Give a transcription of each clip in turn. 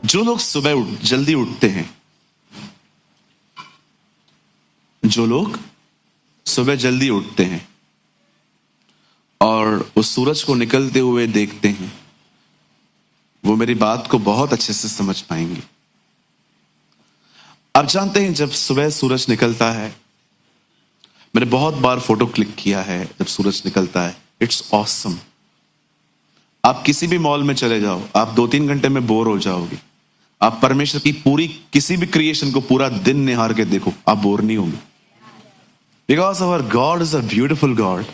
जो लोग सुबह जल्दी उठते हैं, जो लोग सुबह जल्दी उठते हैं और उस सूरज को निकलते हुए देखते हैं, वो मेरी बात को बहुत अच्छे से समझ पाएंगे। आप जानते हैं, जब सुबह सूरज निकलता है, मैंने बहुत बार फोटो क्लिक किया है जब सूरज निकलता है। It's awesome. आप किसी भी मॉल में चले जाओ, आप 2-3 घंटे में बोर हो जाओगे। आप परमेश्वर की पूरी किसी भी क्रिएशन को पूरा दिन निहार के देखो, आप बोर नहीं होंगे। Because our God is a beautiful God,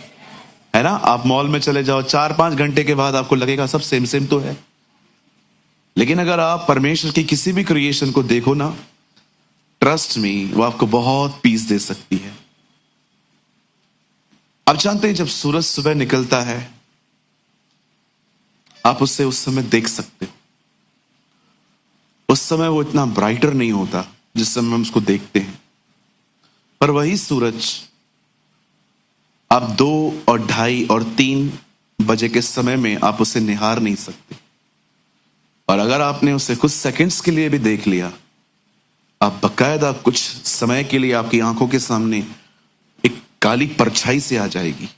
है ना। आप मॉल में चले जाओ, 4-5 घंटे के बाद आपको लगेगा सब सेम सेम तो है। लेकिन अगर आप परमेश्वर की किसी भी क्रिएशन को देखो ना, ट्रस्ट मी, वो आपको बहुत पीस दे सकती है। आप जानते हैं, जब सूरज सुबह निकलता है, आप उससे उस समय देख सकते हो। उस समय वो इतना ब्राइटर नहीं होता जिस समय हम उसको देखते हैं, पर वही सूरज आप 2 और 2:30 और 3 बजे के समय में आप उसे निहार नहीं सकते। और अगर आपने उसे कुछ सेकंड्स के लिए भी देख लिया, आप बकायदा कुछ समय के लिए आपकी आंखों के सामने एक काली परछाई से आ जाएगी।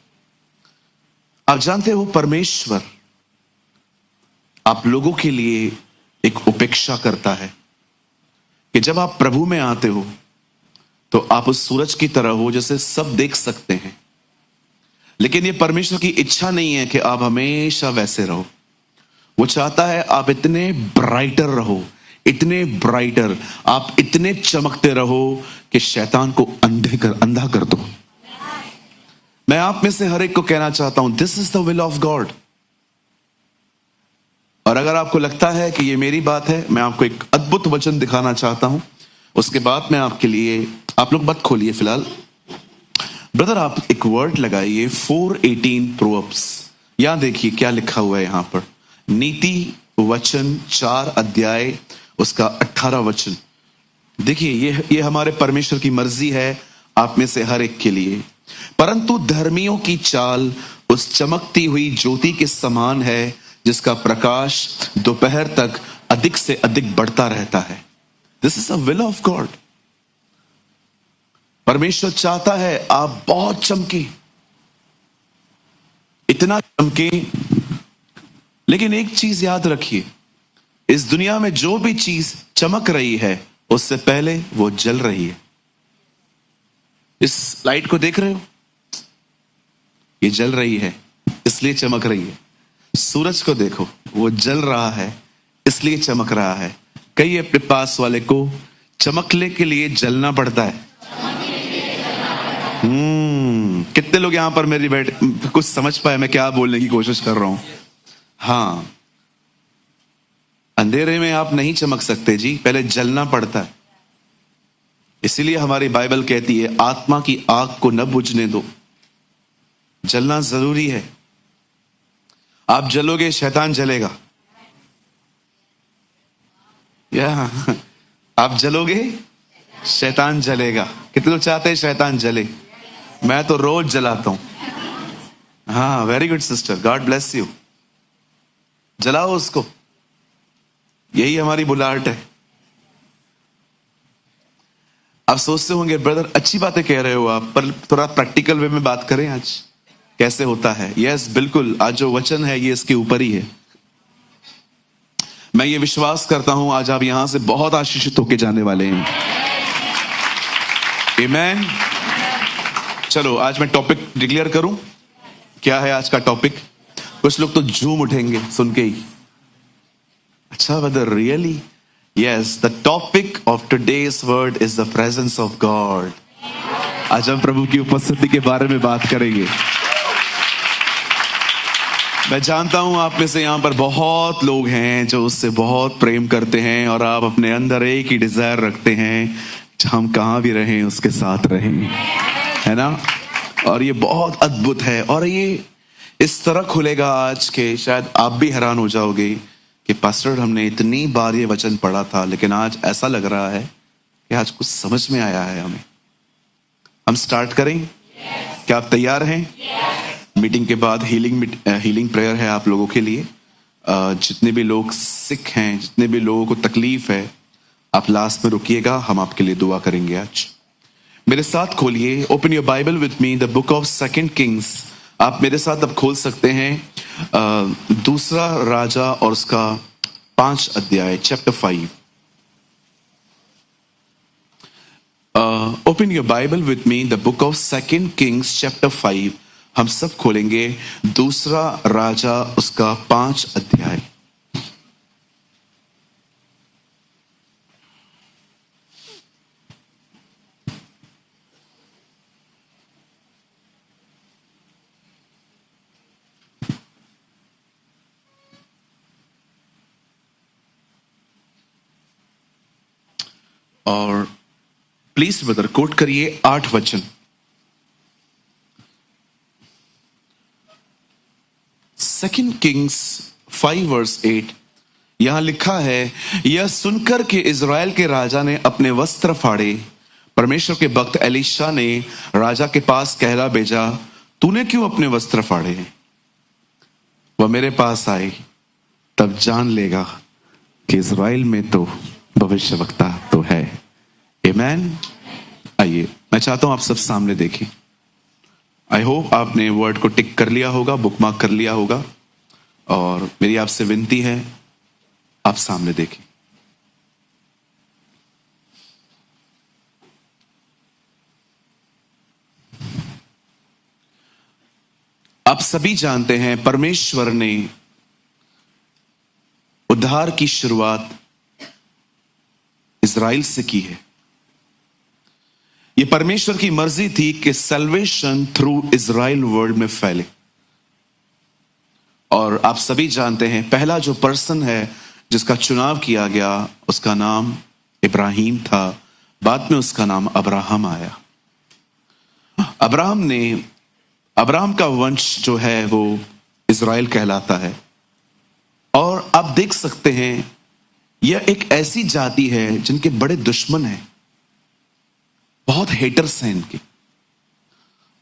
आप जानते हो, परमेश्वर आप लोगों के लिए एक उपेक्षा करता है कि जब आप प्रभु में आते हो तो आप उस सूरज की तरह हो जैसे सब देख सकते हैं। लेकिन ये परमेश्वर की इच्छा नहीं है कि आप हमेशा वैसे रहो। वो चाहता है आप इतने ब्राइटर रहो, इतने ब्राइटर, आप इतने चमकते रहो कि शैतान को अंधा कर दो। मैं आप में से हर एक को कहना चाहता हूं, this is the will of God. और अगर आपको लगता है कि ये मेरी बात है, मैं आपको एक अद्भुत वचन दिखाना चाहता हूं। उसके बाद मैं आपके लिए, आप लोग मत खोलिए फिलहाल, ब्रदर आप एक वर्ड लगाइए 4:18 प्रोवर्ब्स। यहां देखिए क्या लिखा हुआ है यहां पर, नीति वचन 4 अध्याय उसका 18 वचन। देखिए ये हमारे परमेश्वर की मर्जी है आप में से हर एक के लिए। परंतु धर्मियों की चाल उस चमकती हुई ज्योति के समान है जिसका प्रकाश दोपहर तक अधिक से अधिक बढ़ता रहता है। This is a will of God. परमेश्वर चाहता है आप बहुत चमके, इतना चमके। लेकिन एक चीज याद रखिए, इस दुनिया में जो भी चीज चमक रही है उससे पहले वो जल रही है। इस लाइट को देख रहे हो, ये जल रही है इसलिए चमक रही है। सूरज को देखो, वो जल रहा है इसलिए चमक रहा है। कई अपने पास वाले को चमकने के लिए जलना पड़ता है। कितने लोग यहां पर मेरी कुछ समझ पाए मैं क्या बोलने की कोशिश कर रहा हूं? हाँ, अंधेरे में आप नहीं चमक सकते जी, पहले जलना पड़ता है। इसीलिए हमारी बाइबल कहती है आत्मा की आग को न बुझने दो, जलना जरूरी है। आप जलोगे, शैतान जलेगा। या आप जलोगे, शैतान जलेगा। कितने लोग चाहते हैं शैतान जले? मैं तो रोज जलाता हूं। हाँ, very good sister, God bless you. जलाओ उसको, यही हमारी बुलाहट है। आप सोचते होंगे ब्रदर अच्छी बातें कह रहे हो आप, पर थोड़ा प्रैक्टिकल वे में बात करें आज कैसे होता है। यस बिल्कुल, आज जो वचन है ये इसके ऊपर ही है। मैं ये विश्वास करता हूं आज आप यहां से बहुत आशीषित होके जाने वाले हैं। आमीन। चलो आज मैं टॉपिक डिक्लेयर करूं। क्या है आज का टॉपिक? कुछ लोग तो झूम उठेंगे सुन के ही। अच्छा brother, really? Yes, the topic of today's word is the presence of God. आज हम प्रभु की उपस्थिति के बारे में बात करेंगे। मैं जानता हूं आप में से यहां पर बहुत लोग हैं जो उससे बहुत प्रेम करते हैं और आप अपने अंदर एक ही डिजायर रखते हैं, हम कहां भी रहें उसके साथ रहें, है ना। और ये बहुत अद्भुत है और ये इस तरह खुलेगा आज के शायद आप भी हैरान हो जाओगे कि पास्टर हमने इतनी बार ये वचन पढ़ा था लेकिन आज ऐसा लग रहा है कि आज कुछ समझ में आया है हमें। हम स्टार्ट करें? क्या आप तैयार हैं? मीटिंग के बाद हीलिंग प्रेयर है आप लोगों के लिए। जितने भी लोग सिक हैं, जितने भी लोगों को तकलीफ है, आप लास्ट में रुकिएगा, हम आपके लिए दुआ करेंगे। आज मेरे साथ खोलिए, open your Bible with me, the book of second Kings. आप मेरे साथ अब खोल सकते हैं दूसरा राजा और उसका 5 अध्याय, chapter 5। Open your Bible with me, the book of second Kings chapter 5। हम सब खोलेंगे दूसरा राजा उसका 5 अध्याय। और प्लीज ब्रदर कोट करिए 8 वचन। सेकंड किंग्स 5 वर्स 8 यहां लिखा है, यह सुनकर कि इज़राइल के राजा ने अपने वस्त्र फाड़े, परमेश्वर के भक्त एलीशा ने राजा के पास कहला भेजा, तूने क्यों अपने वस्त्र फाड़े? वह मेरे पास आए, तब जान लेगा कि इज़राइल में तो भविष्यवक्ता तो है। आमेन। आइए, मैं चाहता हूं आप सब सामने देखें। आई होप आपने वर्ड को टिक कर लिया होगा, बुकमार्क कर लिया होगा, और मेरी आपसे विनती है आप सामने देखें। आप सभी जानते हैं परमेश्वर ने उद्धार की शुरुआत इज़राइल से की है। यह परमेश्वर की मर्जी थी कि सल्वेशन थ्रू इज़राइल वर्ल्ड में फैले। और आप सभी जानते हैं पहला जो पर्सन है जिसका चुनाव किया गया उसका नाम इब्राहिम था, बाद में उसका नाम अब्राहम आया। अब्राहम का वंश जो है वो इज़राइल कहलाता है। और आप देख सकते हैं यह एक ऐसी जाति है जिनके बड़े दुश्मन हैं, बहुत हेटर्स हैं इनके,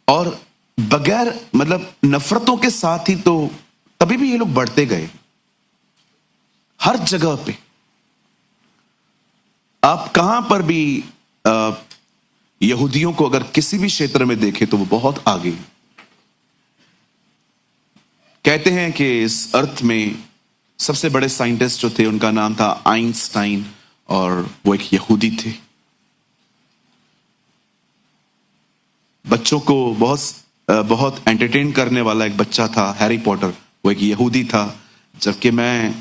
और बगैर मतलब नफरतों के साथ ही तो तभी भी ये लोग बढ़ते गए। हर जगह पे आप कहां पर भी यहूदियों को अगर किसी भी क्षेत्र में देखें तो वो बहुत आगे। कहते हैं कि इस अर्थ में सबसे बड़े साइंटिस्ट जो थे उनका नाम था आइंस्टाइन, और वो एक यहूदी थे। बच्चों को बहुत एंटरटेन करने वाला एक बच्चा था हैरी पॉटर, वो एक यहूदी था। जबकि मैं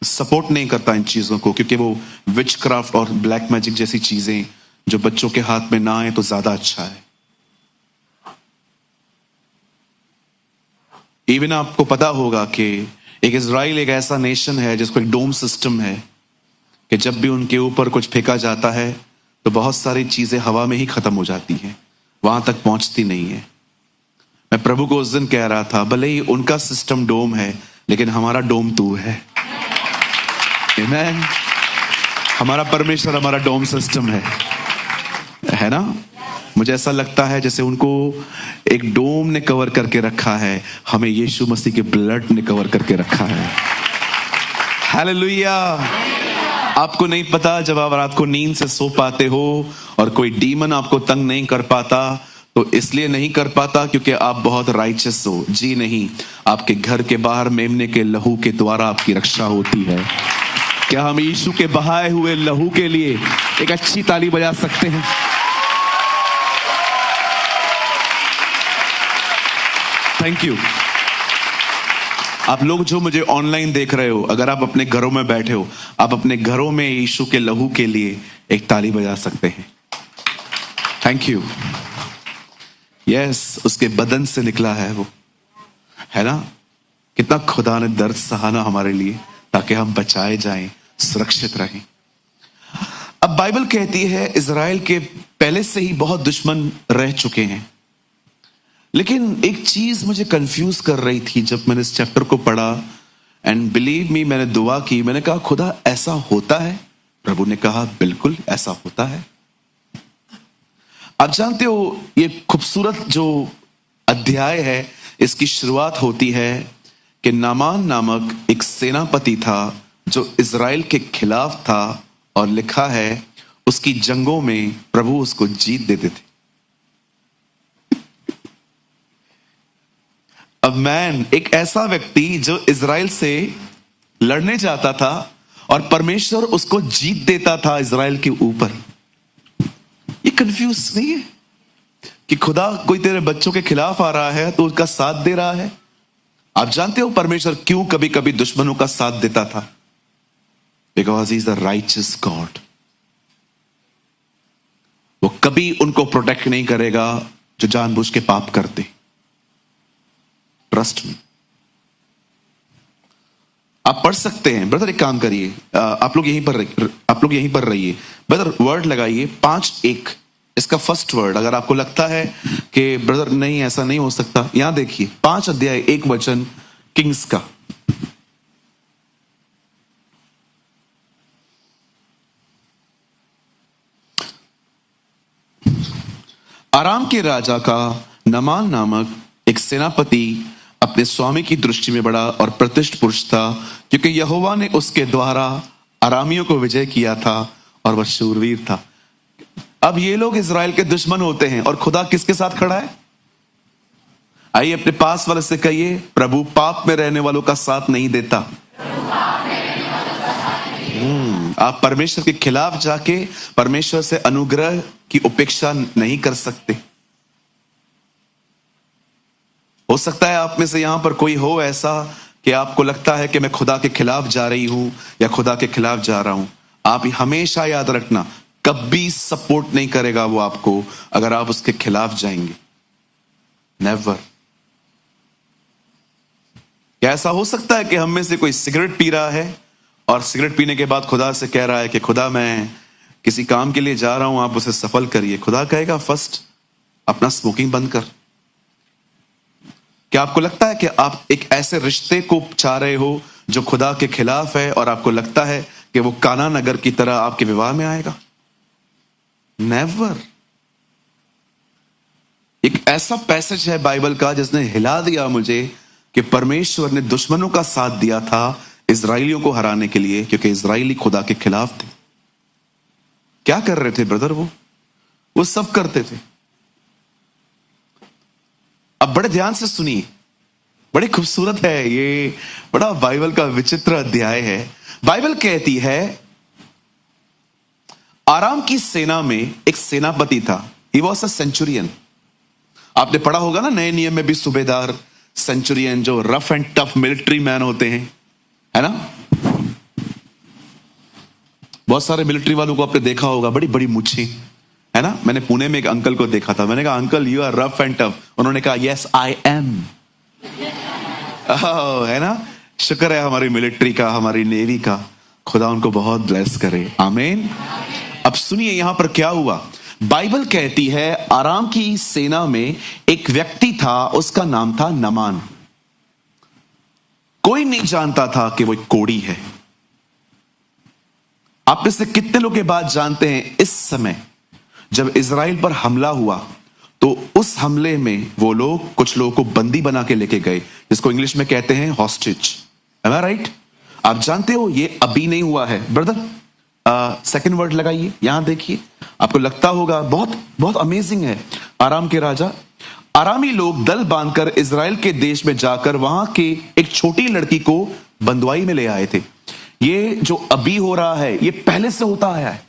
सपोर्ट नहीं करता इन चीजों को, क्योंकि वो विच क्राफ्ट और ब्लैक मैजिक जैसी चीजें जो बच्चों के हाथ में ना आए तो ज्यादा अच्छा है। इवन आपको पता होगा कि एक इज़राइल एक ऐसा नेशन है जिसको एक डोम सिस्टम है कि जब भी उनके ऊपर कुछ फेंका जाता है तो बहुत सारी चीजें हवा में ही खत्म हो जाती हैं, वहां तक पहुंचती नहीं है। मैं प्रभु को उस दिन कह रहा था, भले ही उनका सिस्टम डोम है लेकिन हमारा डोम तू है। आमीन। हमारा परमेश्वर हमारा डोम सिस्टम है ना। मुझे ऐसा लगता है जैसे उनको एक डोम ने कवर करके रखा है, हमें यीशु मसीह के ब्लड ने कवर करके रखा है। हालेलुया। आपको नहीं पता, जब आप रात को नींद से सो पाते हो और कोई डीमन आपको तंग नहीं कर पाता, तो इसलिए नहीं कर पाता क्योंकि आप बहुत राइचस हो। जी नहीं, आपके घर के बाहर मेमने के लहू के द्वारा आपकी रक्षा होती है। क्या हम यीशु के बहाए हुए लहू के लिए एक अच्छी ताली बजा सकते हैं? Thank you. आप लोग जो मुझे ऑनलाइन देख रहे हो, अगर आप अपने घरों में बैठे हो, आप अपने घरों में यीशु के लहू के लिए एक ताली बजा सकते हैं। Thank you. यस, उसके बदन से निकला है वो, है ना। कितना खुदा ने दर्द सहाना हमारे लिए ताकि हम बचाए जाएं, सुरक्षित रहें। अब बाइबल कहती है इज़राइल के पहले से ही बहुत दुश्मन रह चुके हैं, लेकिन एक चीज मुझे कंफ्यूज कर रही थी जब मैंने इस चैप्टर को पढ़ा। एंड बिलीव मी, मैंने दुआ की, मैंने कहा खुदा ऐसा होता है? प्रभु ने कहा बिल्कुल ऐसा होता है। आप जानते हो ये खूबसूरत जो अध्याय है इसकी शुरुआत होती है कि नामान नामक एक सेनापति था जो इज़राइल के खिलाफ था, और लिखा है उसकी जंगों में प्रभु उसको जीत देते थे। अब मैन, एक ऐसा व्यक्ति जो इज़राइल से लड़ने जाता था और परमेश्वर उसको जीत देता था इज़राइल के ऊपर। ये कंफ्यूज नहीं है कि खुदा कोई तेरे बच्चों के खिलाफ आ रहा है तो उसका साथ दे रहा है? आप जानते हो परमेश्वर क्यों कभी कभी दुश्मनों का साथ देता था? Because he is the righteous God. वो कभी उनको प्रोटेक्ट नहीं करेगा जो जानबूझ के पाप करते। ट्रस्ट में। आप पढ़ सकते हैं ब्रदर, एक काम करिए, आप लोग यहीं पर रहिए ब्रदर, वर्ड लगाइए 5:1, इसका फर्स्ट वर्ड। अगर आपको लगता है कि ब्रदर नहीं ऐसा नहीं हो सकता, यहां देखिए 5 अध्याय 1 वचन किंग्स का। आराम के राजा का नमान नामक एक सेनापति अपने स्वामी की दृष्टि में बड़ा और प्रतिष्ठित पुरुष था, क्योंकि यहोवा ने उसके द्वारा अरामियों को विजय किया था और वह शूरवीर था। अब ये लोग इज़राइल के दुश्मन होते हैं और खुदा किसके साथ खड़ा है? आइए अपने पास वाले से कहिए, प्रभु पाप में रहने वालों का साथ नहीं देता। आप परमेश्वर के खिलाफ जाके परमेश्वर से अनुग्रह की उपेक्षा नहीं कर सकते। हो सकता है आप में से यहां पर कोई हो ऐसा कि आपको लगता है कि मैं खुदा के खिलाफ जा रही हूं या खुदा के खिलाफ जा रहा हूं। आप हमेशा याद रखना, कभी सपोर्ट नहीं करेगा वो आपको अगर आप उसके खिलाफ जाएंगे। नेवर। क्या ऐसा हो सकता है कि हम में से कोई सिगरेट पी रहा है और सिगरेट पीने के बाद खुदा से कह रहा है कि खुदा मैं किसी काम के लिए जा रहा हूं, आप उसे सफल करिए? खुदा कहेगा फर्स्ट अपना स्मोकिंग बंद कर। क्या आपको लगता है कि आप एक ऐसे रिश्ते को चाह रहे हो जो खुदा के खिलाफ है और आपको लगता है कि वो काना नगर की तरह आपके विवाह में आएगा? नेवर। एक ऐसा पैसेज है बाइबल का जिसने हिला दिया मुझे कि परमेश्वर ने दुश्मनों का साथ दिया था इजराइलियों को हराने के लिए, क्योंकि इजराइली खुदा के खिलाफ थे। क्या कर रहे थे ब्रदर? वो सब करते थे। अब बड़े ध्यान से सुनिए, बड़ी खूबसूरत है ये, बड़ा बाइबल का विचित्र अध्याय है। बाइबल कहती है आराम की सेना में एक सेनापति था। He was a Centurion. आपने पढ़ा होगा ना नए नियम में भी, सूबेदार, सेंचुरियन, जो rough and tough military man होते हैं, है ना? बहुत सारे मिलिट्री वालों को आपने देखा होगा, बड़ी बड़ी मुच्छी, है ना? मैंने पुणे में एक अंकल को देखा था, मैंने कहा uncle you are rough and tough. उन्होंने कहा यस आई एम। है ना? शुक्र है हमारी मिलिट्री का, हमारी नेवी का, खुदा उनको बहुत ब्लेस करे। आमीन। अब सुनिए यहां पर क्या हुआ। बाइबल कहती है आराम की सेना में एक व्यक्ति था, उसका नाम था नमान। कोई नहीं जानता था कि वो एक कोढ़ी है। आप में से कितने लोग ये बात जानते हैं? इस समय जब इजराइल पर हमला हुआ तो उस हमले में वो लोग कुछ लोगों को बंदी बना के लेके गए, जिसको इंग्लिश में कहते हैं हॉस्टेज। एम आई राइट? आप जानते हो ये अभी नहीं हुआ है ब्रदर। सेकंड वर्ड लगाइए, यहां देखिए, आपको लगता होगा बहुत बहुत अमेजिंग है। आराम के राजा, आरामी लोग दल बांधकर इजराइल के देश में जाकर वहां के एक छोटी लड़की को बंदुआई में ले आए थे। ये जो अभी हो रहा है ये पहले से होता आया है।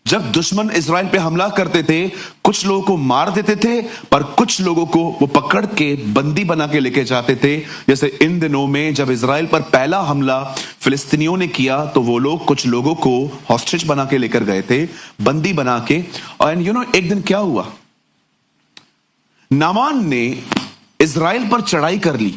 जब दुश्मन इजराइल पे हमला करते थे, कुछ लोगों को मार देते थे, पर कुछ लोगों को वो पकड़ के बंदी बना के लेके जाते थे। जैसे इन दिनों में जब इजराइल पर पहला हमला फिलिस्तीनियों ने किया तो वो लोग कुछ लोगों को हॉस्टेज बना के लेकर गए थे, बंदी बना के। और एक दिन क्या हुआ, नामान ने इजराइल पर चढ़ाई कर ली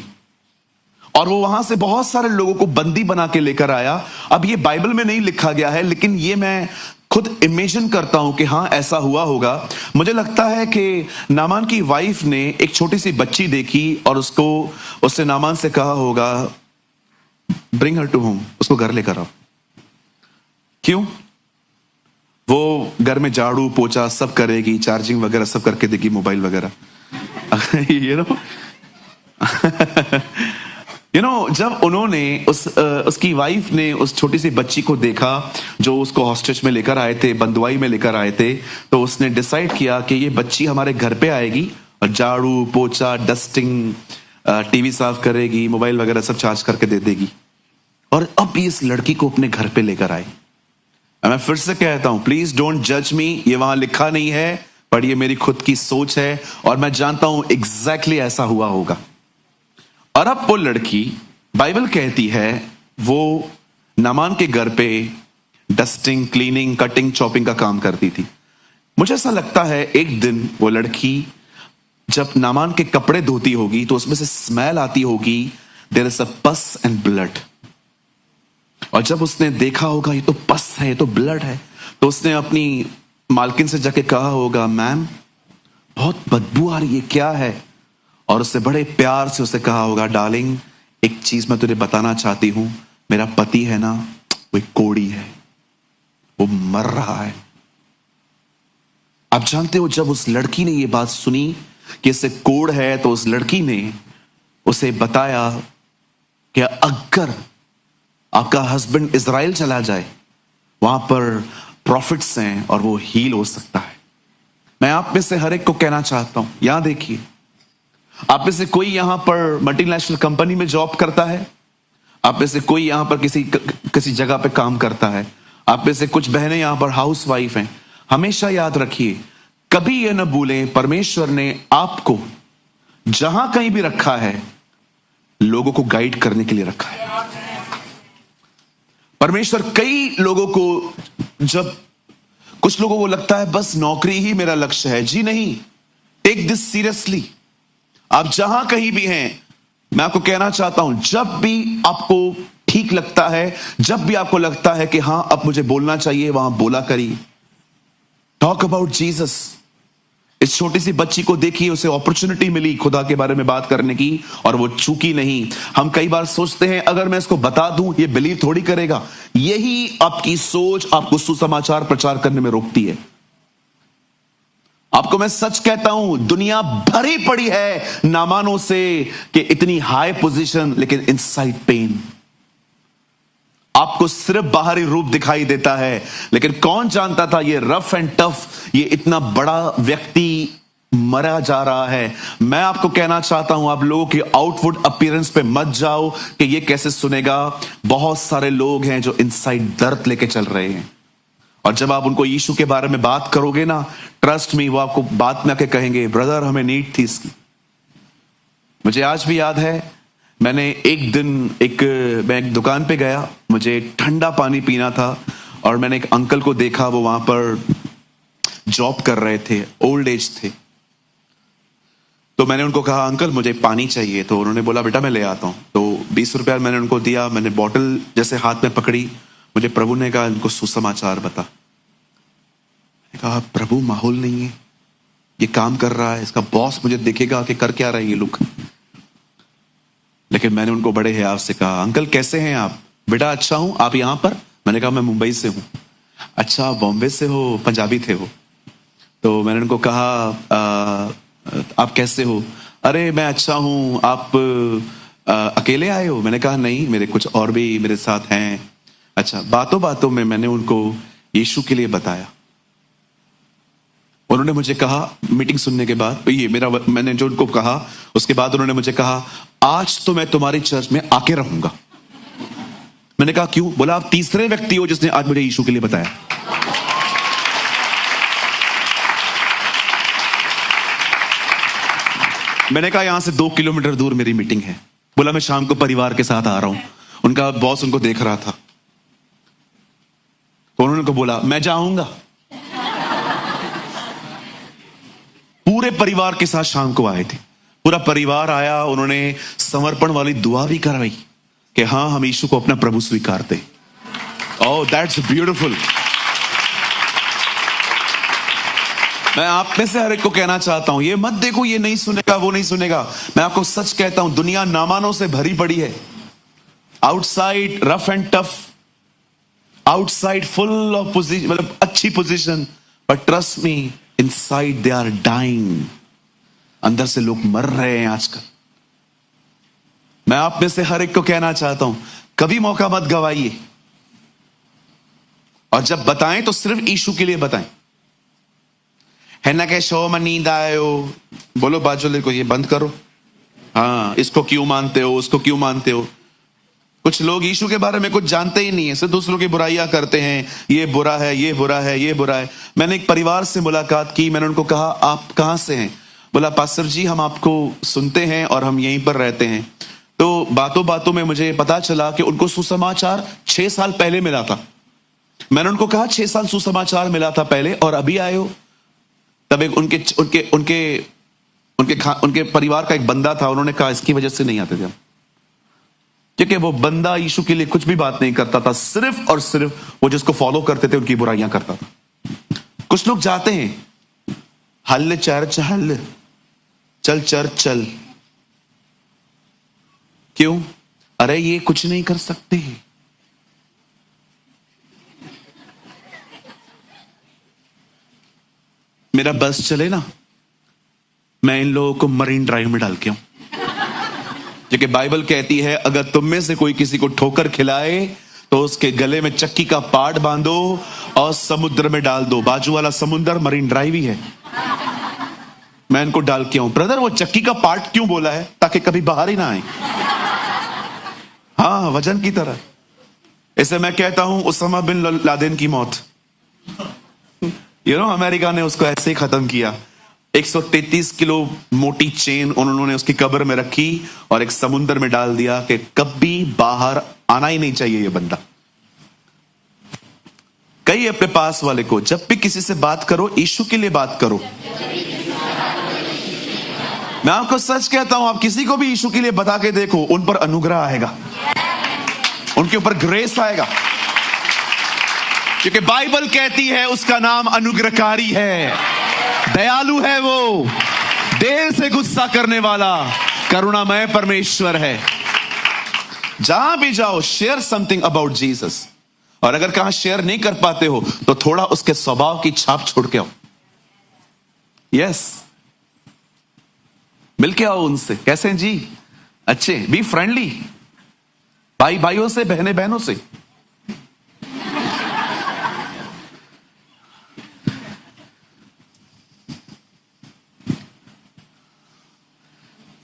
और वो वहां से बहुत सारे लोगों को बंदी बना के लेकर आया। अब ये बाइबल में नहीं लिखा गया है, लेकिन ये मैं खुद इमेजिन करता हूं कि हां ऐसा हुआ होगा। मुझे लगता है कि नामान की वाइफ ने एक छोटी सी बच्ची देखी और उससे नामान से कहा होगा ब्रिंग हर टू होम, उसको घर लेकर आओ। क्यों? वो घर में झाड़ू पोछा सब करेगी, चार्जिंग वगैरह सब करके देगी, मोबाइल वगैरह। जब उन्होंने उसकी वाइफ ने उस छोटी सी बच्ची को देखा जो उसको हॉस्टेज में लेकर आए थे, बंदुआई में लेकर आए थे, तो उसने डिसाइड किया कि ये बच्ची हमारे घर पे आएगी और झाड़ू पोछा डस्टिंग, टीवी साफ करेगी, मोबाइल वगैरह सब चार्ज करके दे देगी। और अब इस लड़की को अपने घर पे लेकर आए। मैं फिर से कहता हूं, प्लीज डोंट जज मी, ये वहां लिखा नहीं है, पर ये मेरी खुद की सोच है और मैं जानता हूं एग्जैक्टली ऐसा हुआ होगा। और अब वो लड़की, बाइबल कहती है, वो नामान के घर पे डस्टिंग, क्लीनिंग, कटिंग, चॉपिंग का काम करती थी। मुझे ऐसा लगता है एक दिन वो लड़की जब नामान के कपड़े धोती होगी तो उसमें से स्मेल आती होगी, देयर इज अ पस एंड ब्लड। और जब उसने देखा होगा ये तो पस है, ये तो ब्लड है, तो उसने अपनी मालकिन से जाके कहा होगा, मैम बहुत बदबू आ रही है, क्या है? और उससे बड़े प्यार से उसे कहा होगा, डार्लिंग एक चीज मैं तुझे बताना चाहती हूं, मेरा पति है ना, वो एक कोढ़ी है, वो मर रहा है। आप जानते हो, जब उस लड़की ने ये बात सुनी कि इससे कोढ़ है, तो उस लड़की ने उसे बताया कि अगर आपका हस्बैंड इजराइल चला जाए, वहां पर प्रॉफिट्स हैं और वो हील हो सकता है। मैं आप में से हर एक को कहना चाहता हूं, यहां देखिए, आप में से कोई यहां पर मल्टीनेशनल कंपनी में जॉब करता है, आप में से कोई यहां पर किसी जगह पे काम करता है, आप में से कुछ बहनें यहां पर हाउस वाइफ हैं। हमेशा याद रखिए, कभी यह न भूलें, परमेश्वर ने आपको जहां कहीं भी रखा है, लोगों को गाइड करने के लिए रखा है। परमेश्वर कई लोगों को, जब कुछ लोगों को लगता है बस नौकरी ही मेरा लक्ष्य है, जी नहीं, टेक दिस सीरियसली। आप जहां कहीं भी हैं, मैं आपको कहना चाहता हूं, जब भी आपको ठीक लगता है, जब भी आपको लगता है कि हां अब मुझे बोलना चाहिए, वहां बोला करिए। Talk about Jesus. इस छोटी सी बच्ची को देखिए, उसे अपॉर्चुनिटी मिली खुदा के बारे में बात करने की और वो चूकी नहीं। हम कई बार सोचते हैं अगर मैं इसको बता दूं ये बिलीव थोड़ी करेगा। यही आपकी सोच आपको सुसमाचार प्रचार करने में रोकती है। आपको मैं सच कहता हूं, दुनिया भरी पड़ी है नामानों से कि इतनी हाई पोजीशन, लेकिन इनसाइड पेन। आपको सिर्फ बाहरी रूप दिखाई देता है, लेकिन कौन जानता था ये रफ एंड टफ, ये इतना बड़ा व्यक्ति मरा जा रहा है। मैं आपको कहना चाहता हूं, आप लोगों की आउटवुड अपीयरेंस पे मत जाओ कि ये कैसे सुनेगा। बहुत सारे लोग हैं जो इनसाइड दर्द लेके चल रहे हैं, और जब आप उनको यीशु के बारे में बात करोगे ना, ट्रस्ट मी, वो आपको बात में आके कहेंगे, ब्रदर हमें नीड थी इसकी। मुझे आज भी याद है, मैंने एक दिन मैं एक दुकान पे गया, मुझे ठंडा पानी पीना था, और मैंने एक अंकल को देखा, वो वहां पर जॉब कर रहे थे, ओल्ड एज थे। तो मैंने उनको कहा, अंकल मुझे पानी चाहिए। तो उन्होंने बोला, बेटा मैं ले आता हूं। तो 20 रुपया मैंने उनको दिया। मैंने बॉटल जैसे हाथ में पकड़ी, मुझे प्रभु ने कहा इनको सुसमाचार बता। मैंने कहा, प्रभु माहौल नहीं है, ये काम कर रहा है, इसका बॉस मुझे देखेगा कि कर क्या रहे हैं ये लोग। लेकिन मैंने उनको बड़े हियाव से कहा, अंकल कैसे हैं आप? बेटा अच्छा हूं, आप यहां पर? मैंने कहा मैं मुंबई से हूं। अच्छा बॉम्बे से हो, पंजाबी थे वो। तो मैंने उनको कहा आप कैसे हो? अरे मैं अच्छा हूं, आप अकेले आए हो? मैंने कहा नहीं, मेरे कुछ और भी मेरे साथ हैं। अच्छा, बातों बातों में मैंने उनको यीशु के लिए बताया। उन्होंने मुझे कहा, मीटिंग सुनने के बाद, मैंने जो उनको कहा, उसके बाद उन्होंने मुझे कहा, आज तो मैं तुम्हारी चर्च में आके रहूंगा। मैंने कहा क्यों? बोला आप तीसरे व्यक्ति हो जिसने आज मुझे यीशु के लिए बताया। मैंने कहा यहां से 2 किलोमीटर दूर मेरी मीटिंग है। बोला मैं शाम को परिवार के साथ आ रहा हूं। उनका बॉस उनको देख रहा था, तो उन्होंने को बोला मैं जाऊंगा। पूरे परिवार के साथ शाम को आए थे, पूरा परिवार आया। उन्होंने समर्पण वाली दुआ भी करवाई कि हाँ हम यीशु को अपना प्रभु स्वीकारते। Oh that's beautiful. मैं आप में से हर एक को कहना चाहता हूं, ये मत देखो ये नहीं सुनेगा, वो नहीं सुनेगा। मैं आपको सच कहता हूं, दुनिया नामानों से भरी पड़ी है। Outside rough and tough, outside full of position, मतलब अच्छी position, but trust me inside they are dying. अंदर से लोग मर रहे हैं आजकल। मैं आप में से हर एक को कहना चाहता हूं, कभी मौका मत गवाइए, और जब बताएं तो सिर्फ यीशु के लिए बताएं। है ना कि शो में नींद आयो, बोलो बाजू को ये बंद करो। हाँ, इसको क्यों मानते हो, उसको क्यों मानते हो। कुछ लोग यीशु के बारे में कुछ जानते ही नहीं है, सिर्फ दूसरों की बुराइयां करते हैं, ये बुरा है, ये बुरा है, ये बुरा है। मैंने एक परिवार से मुलाकात की, मैंने उनको कहा आप कहां से हैं। बोला पास्टर जी हम आपको सुनते हैं और हम यहीं पर रहते हैं। तो बातों बातों में मुझे पता चला कि उनको सुसमाचार 6 साल पहले मिला था। मैंने उनको कहा 6 साल सुसमाचार मिला था पहले और अभी आए हो। तब एक उनके परिवार का एक बंदा था, उन्होंने कहा इसकी वजह से नहीं आते थे हम, क्योंकि वो बंदा यीशु के लिए कुछ भी बात नहीं करता था, सिर्फ और सिर्फ वो जिसको फॉलो करते थे उनकी बुराइयां करता था। कुछ लोग जाते हैं हल चर्च हल, चल चर्च चल, क्यों? अरे ये कुछ नहीं कर सकते। मेरा बस चले ना, मैं इन लोगों को मरीन ड्राइव में डाल के आऊं, क्योंकि बाइबल कहती है अगर तुम में से कोई किसी को ठोकर खिलाए तो उसके गले में चक्की का पाट बांधो और समुद्र में डाल दो। बाजू वाला समुद्र मरीन ड्राइव ही है। मैं इनको डाल के आऊं। ब्रदर वो चक्की का पार्ट क्यों बोला है? ताकि कभी बाहर ही ना आए। हाँ, वजन की तरह। इसे मैं कहता हूं उसामा बिन लादेन की मौत। अमेरिका ने उसको ऐसे ही खत्म किया। 133 किलो मोटी चेन उन्होंने उसकी कब्र में रखी और एक समुद्र में डाल दिया कि कभी बाहर आना ही नहीं चाहिए ये बंदा। कई अपने पास वाले को जब भी किसी से बात करो यीशु के लिए बात करो। मैं आपको सच कहता हूं, आप किसी को भी यीशु के लिए बता के देखो, उन पर अनुग्रह आएगा, उनके ऊपर ग्रेस आएगा, क्योंकि बाइबल कहती है उसका नाम अनुग्रहकारी है, दयालु है, वो देर से गुस्सा करने वाला करुणामय परमेश्वर है। जहां भी जाओ शेयर समथिंग अबाउट जीसस, और अगर कहां शेयर नहीं कर पाते हो तो थोड़ा उसके स्वभाव की छाप छोड़ के आओ। यस, मिलके आओ उनसे, कैसे हैं जी, अच्छे, बी फ्रेंडली, भाई भाइयों से, बहने बहनों से।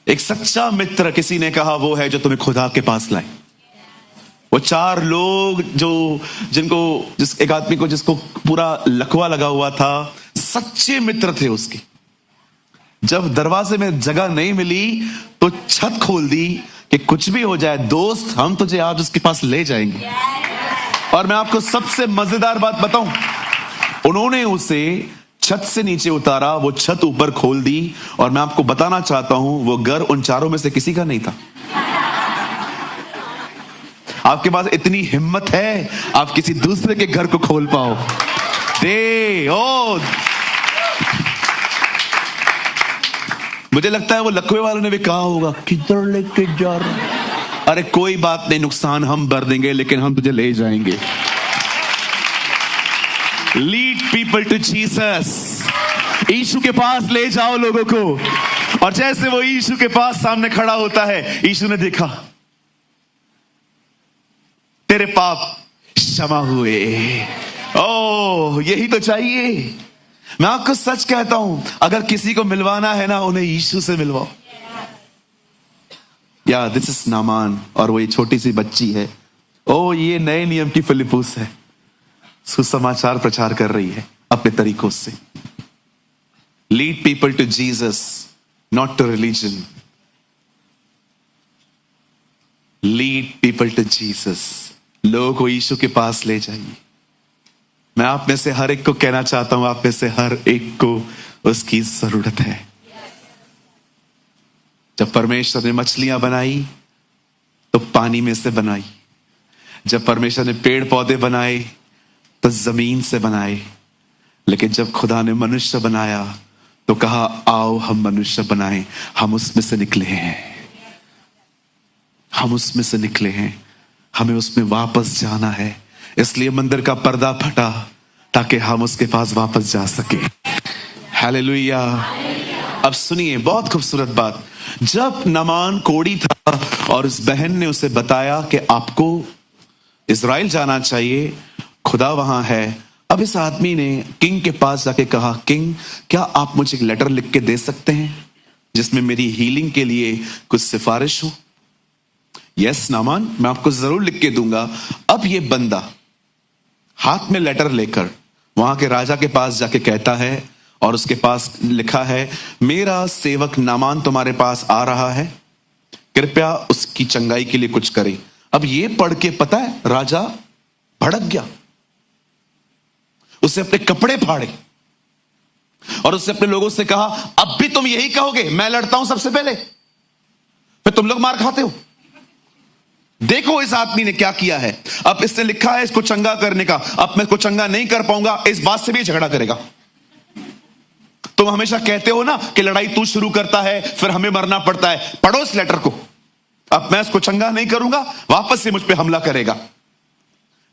एक सच्चा मित्र किसी ने कहा वो है जो तुम्हें खुदा के पास लाए। वो 4 लोग जिस एक आदमी को जिसको पूरा लकवा लगा हुआ था, सच्चे मित्र थे उसके। जब दरवाजे में जगह नहीं मिली तो छत खोल दी कि कुछ भी हो जाए दोस्त, हम तुझे आज उसके पास ले जाएंगे। और मैं आपको सबसे मजेदार बात बताऊं, उन्होंने उसे छत से नीचे उतारा, वो छत ऊपर खोल दी, और मैं आपको बताना चाहता हूं वो घर उन 4 में से किसी का नहीं था। आपके पास इतनी हिम्मत है आप किसी दूसरे के घर को खोल पाओ। मुझे लगता है वो लकवे वालों ने भी कहा होगा किधर लेके जा रहा। अरे कोई बात नहीं, नुकसान हम भर देंगे लेकिन हम तुझे ले जाएंगे। Lead people to Jesus. यीशु के पास ले जाओ लोगों को। और जैसे वो यीशु के पास सामने खड़ा होता है, यीशु ने देखा तेरे पाप क्षमा हुए। ओह, यही तो चाहिए। मैं आपको सच कहता हूं, अगर किसी को मिलवाना है ना, उन्हें यीशु से मिलवाओ। या दिस इज नामान, और वो ये छोटी सी बच्ची है। ओ, ये नए नियम की फिलिपुस है, सुसमाचार प्रचार कर रही है अपने तरीकों से। Lead people to Jesus, not to religion. Lead people to Jesus. लोगों को यीशु के पास ले जाइए। मैं आप में से हर एक को कहना चाहता हूं, आप में से हर एक को उसकी जरूरत है। जब परमेश्वर ने मछलियां बनाई तो पानी में से बनाई। जब परमेश्वर ने पेड़ पौधे बनाए तो जमीन से बनाए। लेकिन जब खुदा ने मनुष्य बनाया तो कहा आओ हम मनुष्य बनाएं। हम उसमें से निकले हैं, हम उसमें से निकले हैं, हमें उसमें वापस जाना है। इसलिए मंदिर का पर्दा फटा ताकि हम उसके पास वापस जा सके। हालेलुया। अब सुनिए, बहुत खूबसूरत बात। जब नामान कोढ़ी था और उस बहन ने उसे बताया कि आपको इज़राइल जाना चाहिए, खुदा वहां है। अब इस आदमी ने किंग के पास जाके कहा, किंग क्या आप मुझे एक लेटर लिख के दे सकते हैं जिसमें मेरी हीलिंग के लिए कुछ सिफारिश हो? यस नामान, मैं आपको जरूर लिख के दूंगा। अब ये बंदा हाथ में लेटर लेकर वहां के राजा के पास जाके कहता है, और उसके पास लिखा है, मेरा सेवक नामान तुम्हारे पास आ रहा है, कृपया उसकी चंगाई के लिए कुछ करें। अब ये पढ़ के पता है राजा भड़क गया, उससे अपने कपड़े फाड़े और उससे अपने लोगों से कहा, अब भी तुम यही कहोगे मैं लड़ता हूं सबसे पहले, फिर तुम लोग मार खाते हो। देखो इस आदमी ने क्या किया है। अब इसने लिखा है इसको चंगा करने का, अब मैं इसको चंगा नहीं कर पाऊंगा, इस बात से भी झगड़ा करेगा। तुम हमेशा कहते हो ना कि लड़ाई तू शुरू करता है फिर हमें मरना पड़ता है, पढ़ो इस लेटर को। अब मैं इसको चंगा नहीं करूंगा, वापस से मुझ पे हमला करेगा।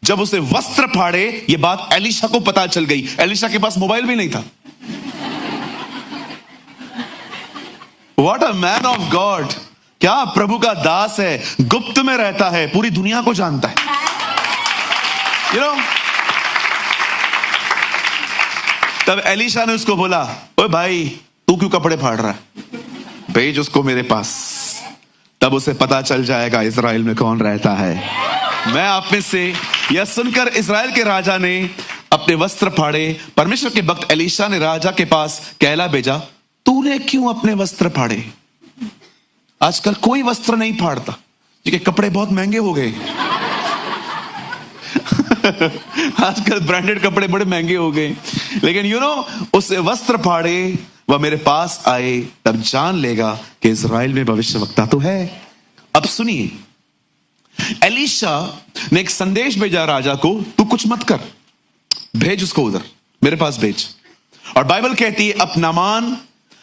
जब उसे वस्त्र फाड़े, ये बात एलिशा को पता चल गई। एलिशा के पास मोबाइल भी नहीं था। What a man of God, क्या प्रभु का दास है, गुप्त में रहता है, पूरी दुनिया को जानता है। यू नो, तब एलिशा ने उसको बोला, ओए भाई तू क्यों कपड़े फाड़ रहा है, भेज उसको मेरे पास, तब उसे पता चल जाएगा इज़राइल में कौन रहता है। मैं आप में से यह सुनकर इज़राइल के राजा ने अपने वस्त्र फाड़े। परमेश्वर के भक्त एलिशा ने राजा के पास कहला भेजा, तूने क्यों अपने वस्त्र फाड़े? आजकल कोई वस्त्र नहीं फाड़ता क्योंकि कपड़े बहुत महंगे हो गए। आजकल ब्रांडेड कपड़े बड़े महंगे हो गए। लेकिन यू नो, उसे वस्त्र फाड़े, वह मेरे पास आए, तब जान लेगा कि इज़राइल में भविष्यवक्ता तो है। अब सुनिए, एलीशा ने एक संदेश भेजा राजा को, तू कुछ मत कर, भेज उसको उधर मेरे पास भेज। और बाइबल कहती है, अब नामान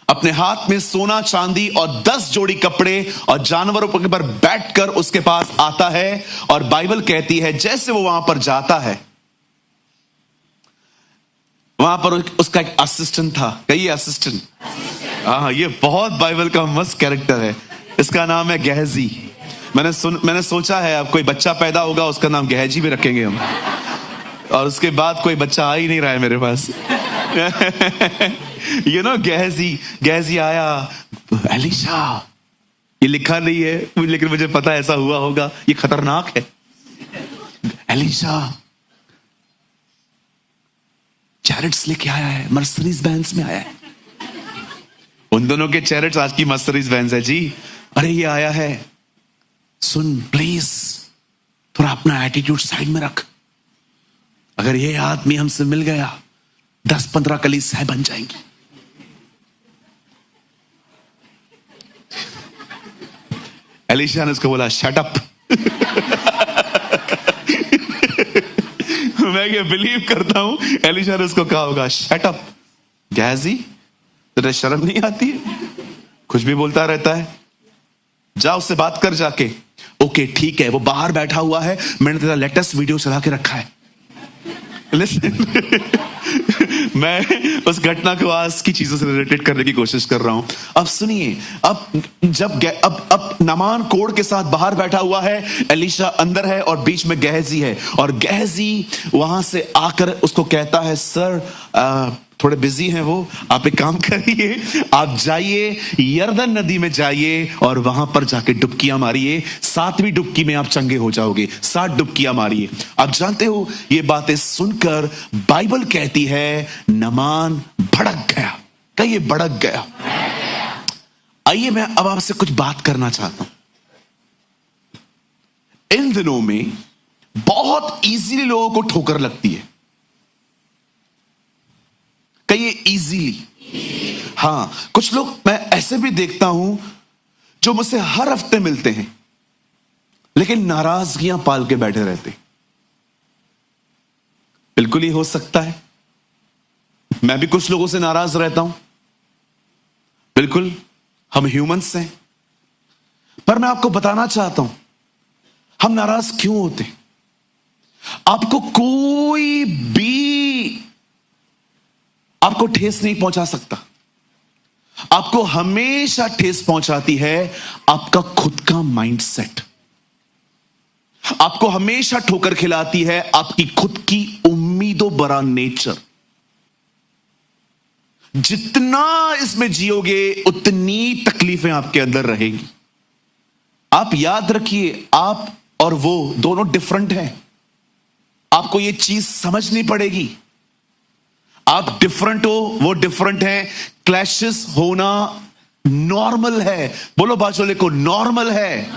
अपने हाथ में सोना चांदी और 10 जोड़ी कपड़े और जानवरों के ऊपर बैठकर उसके पास आता है। और बाइबल कहती है जैसे वो वहां पर जाता है, वहां पर उसका एक असिस्टेंट था। कहिए असिस्टेंट। हाँ, ये बहुत बाइबल का मस्त कैरेक्टर है। इसका नाम है गहजी। मैंने सोचा है अब कोई बच्चा पैदा होगा उसका नाम गहजी भी रखेंगे हम। और उसके बाद कोई बच्चा आ ही नहीं रहा है मेरे पास। यू नो, गहजी आया, एलीशा, ये लिखा नहीं है लेकिन मुझे पता है ऐसा हुआ होगा, ये खतरनाक है। एलीशा चैरिट्स लेके आया है, मर्सिडीज बेंज में आया है। उन दोनों के चैरिट्स आज की मर्सिडीज बेंज है जी। अरे ये आया है, सुन प्लीज थोड़ा अपना एटीट्यूड साइड में रख, अगर ये आदमी हमसे मिल गया 10-15 कलीसियाएं बन जाएंगी। एलीशा ने उसको बोला, शट अप। मैं ये बिलीव करता हूं एलीशा ने उसको कहा होगा, शट अप गहजी, तुझे शर्म नहीं आती है, कुछ भी बोलता रहता है, जा उससे बात कर जाके। ओके ठीक है, वो बाहर बैठा हुआ है, मैंने तेरा लेटेस्ट वीडियो चला के रखा है। मैं उस घटना को आज की चीजों से रिलेटेड करने की कोशिश कर रहा हूं। अब सुनिए, अब नामान कोढ़ के साथ बाहर बैठा हुआ है, एलीशा अंदर है और बीच में गहजी है। और गहजी वहां से आकर उसको कहता है, सर थोड़े बिजी हैं वो, आप एक काम करिए, आप जाइए यरदन नदी में जाइए और वहां पर जाके डुबकियां मारिए, 7वीं डुबकी में आप चंगे हो जाओगे, 7 डुबकियां मारिए। आप जानते हो ये बातें सुनकर बाइबल कहती है नामान भड़क गया। कहिए भड़क गया। आइए मैं अब आपसे कुछ बात करना चाहता हूं। इन दिनों में बहुत इजीली लोगों को ठोकर लगती है। कहिए इजीली। हाँ, कुछ लोग मैं ऐसे भी देखता हूं जो मुझसे हर हफ्ते मिलते हैं लेकिन नाराजगियां पाल के बैठे रहते। बिल्कुल ही हो सकता है, मैं भी कुछ लोगों से नाराज रहता हूं, बिल्कुल हम ह्यूमंस हैं। पर मैं आपको बताना चाहता हूं हम नाराज क्यों होते। आपको कोई भी आपको ठेस नहीं पहुंचा सकता, आपको हमेशा ठेस पहुंचाती है आपका खुद का माइंडसेट। आपको हमेशा ठोकर खिलाती है आपकी खुद की उम्मीदों भरा नेचर। जितना इसमें जियोगे उतनी तकलीफें आपके अंदर रहेंगी। आप याद रखिए, आप और वो दोनों डिफरेंट हैं। आपको ये चीज समझनी पड़ेगी। आप डिफरेंट हो, वो डिफरेंट है। क्लैशेस होना नॉर्मल है। बोलो बाजोले को, नॉर्मल है।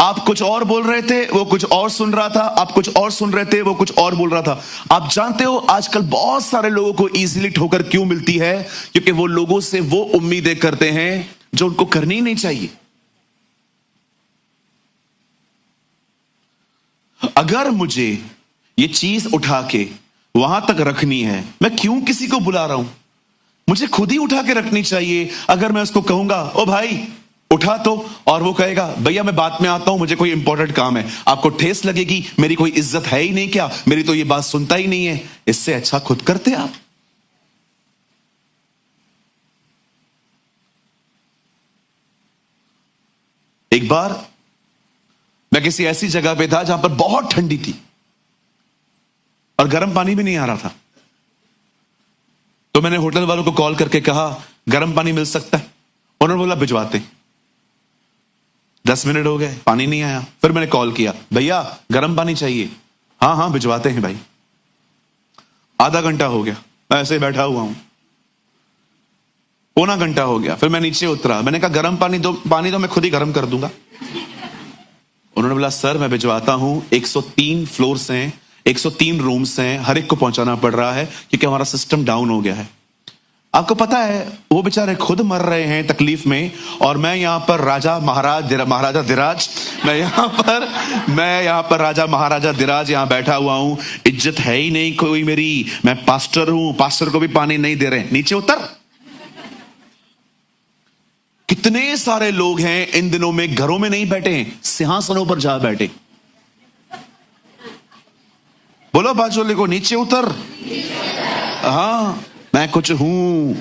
आप कुछ और बोल रहे थे, वो कुछ और सुन रहा था। आप कुछ और सुन रहे थे, वो कुछ और बोल रहा था। आप जानते हो आजकल बहुत सारे लोगों को इजीली ठोकर क्यों मिलती है? क्योंकि वो लोगों से वो उम्मीदें करते हैं जो उनको करनी ही नहीं चाहिए। अगर मुझे ये चीज उठा के वहां तक रखनी है, मैं क्यों किसी को बुला रहा हूं? मुझे खुद ही उठा के रखनी चाहिए। अगर मैं उसको कहूंगा ओ भाई उठा तो, और वो कहेगा भैया मैं बाद में आता हूं, मुझे कोई इंपॉर्टेंट काम है, आपको ठेस लगेगी, मेरी कोई इज्जत है ही नहीं क्या, मेरी तो ये बात सुनता ही नहीं है। इससे अच्छा खुद करते आप। एक बार मैं किसी ऐसी जगह पे था जहां पर बहुत ठंडी थी और गर्म पानी भी नहीं आ रहा था। तो मैंने होटल वालों को कॉल करके कहा गर्म पानी मिल सकता है? उन्होंने बोला भिजवाते। 10 मिनट हो गए, पानी नहीं आया। फिर मैंने कॉल किया, भैया गर्म पानी चाहिए। हाँ हाँ भिजवाते हैं भाई। आधा घंटा हो गया, मैं ऐसे ही बैठा हुआ हूं। पौना घंटा हो गया, फिर मैं नीचे उतरा। मैंने कहा गर्म पानी दो, पानी तो मैं खुद ही गर्म कर दूंगा। उन्होंने बोला सर मैं भिजवाता हूं, 103 फ्लोर्स हैं, 103 रूम्स हैं, हर एक को पहुंचाना पड़ रहा है क्योंकि हमारा सिस्टम डाउन हो गया है। आपको पता है वो बेचारे खुद मर रहे हैं तकलीफ में, और मैं यहां पर महाराजा धीराज, मैं यहां पर राजा महाराजा धीराज यहां बैठा हुआ हूं। इज्जत है ही नहीं कोई मेरी। मैं पास्टर हूं, पास्टर को भी पानी नहीं दे रहे। नीचे उतर। कितने सारे लोग हैं इन दिनों में घरों में नहीं बैठे, सिंहासनों पर जा बैठे। बोलो बाजोले को नीचे उतर। हाँ मैं कुछ हूं।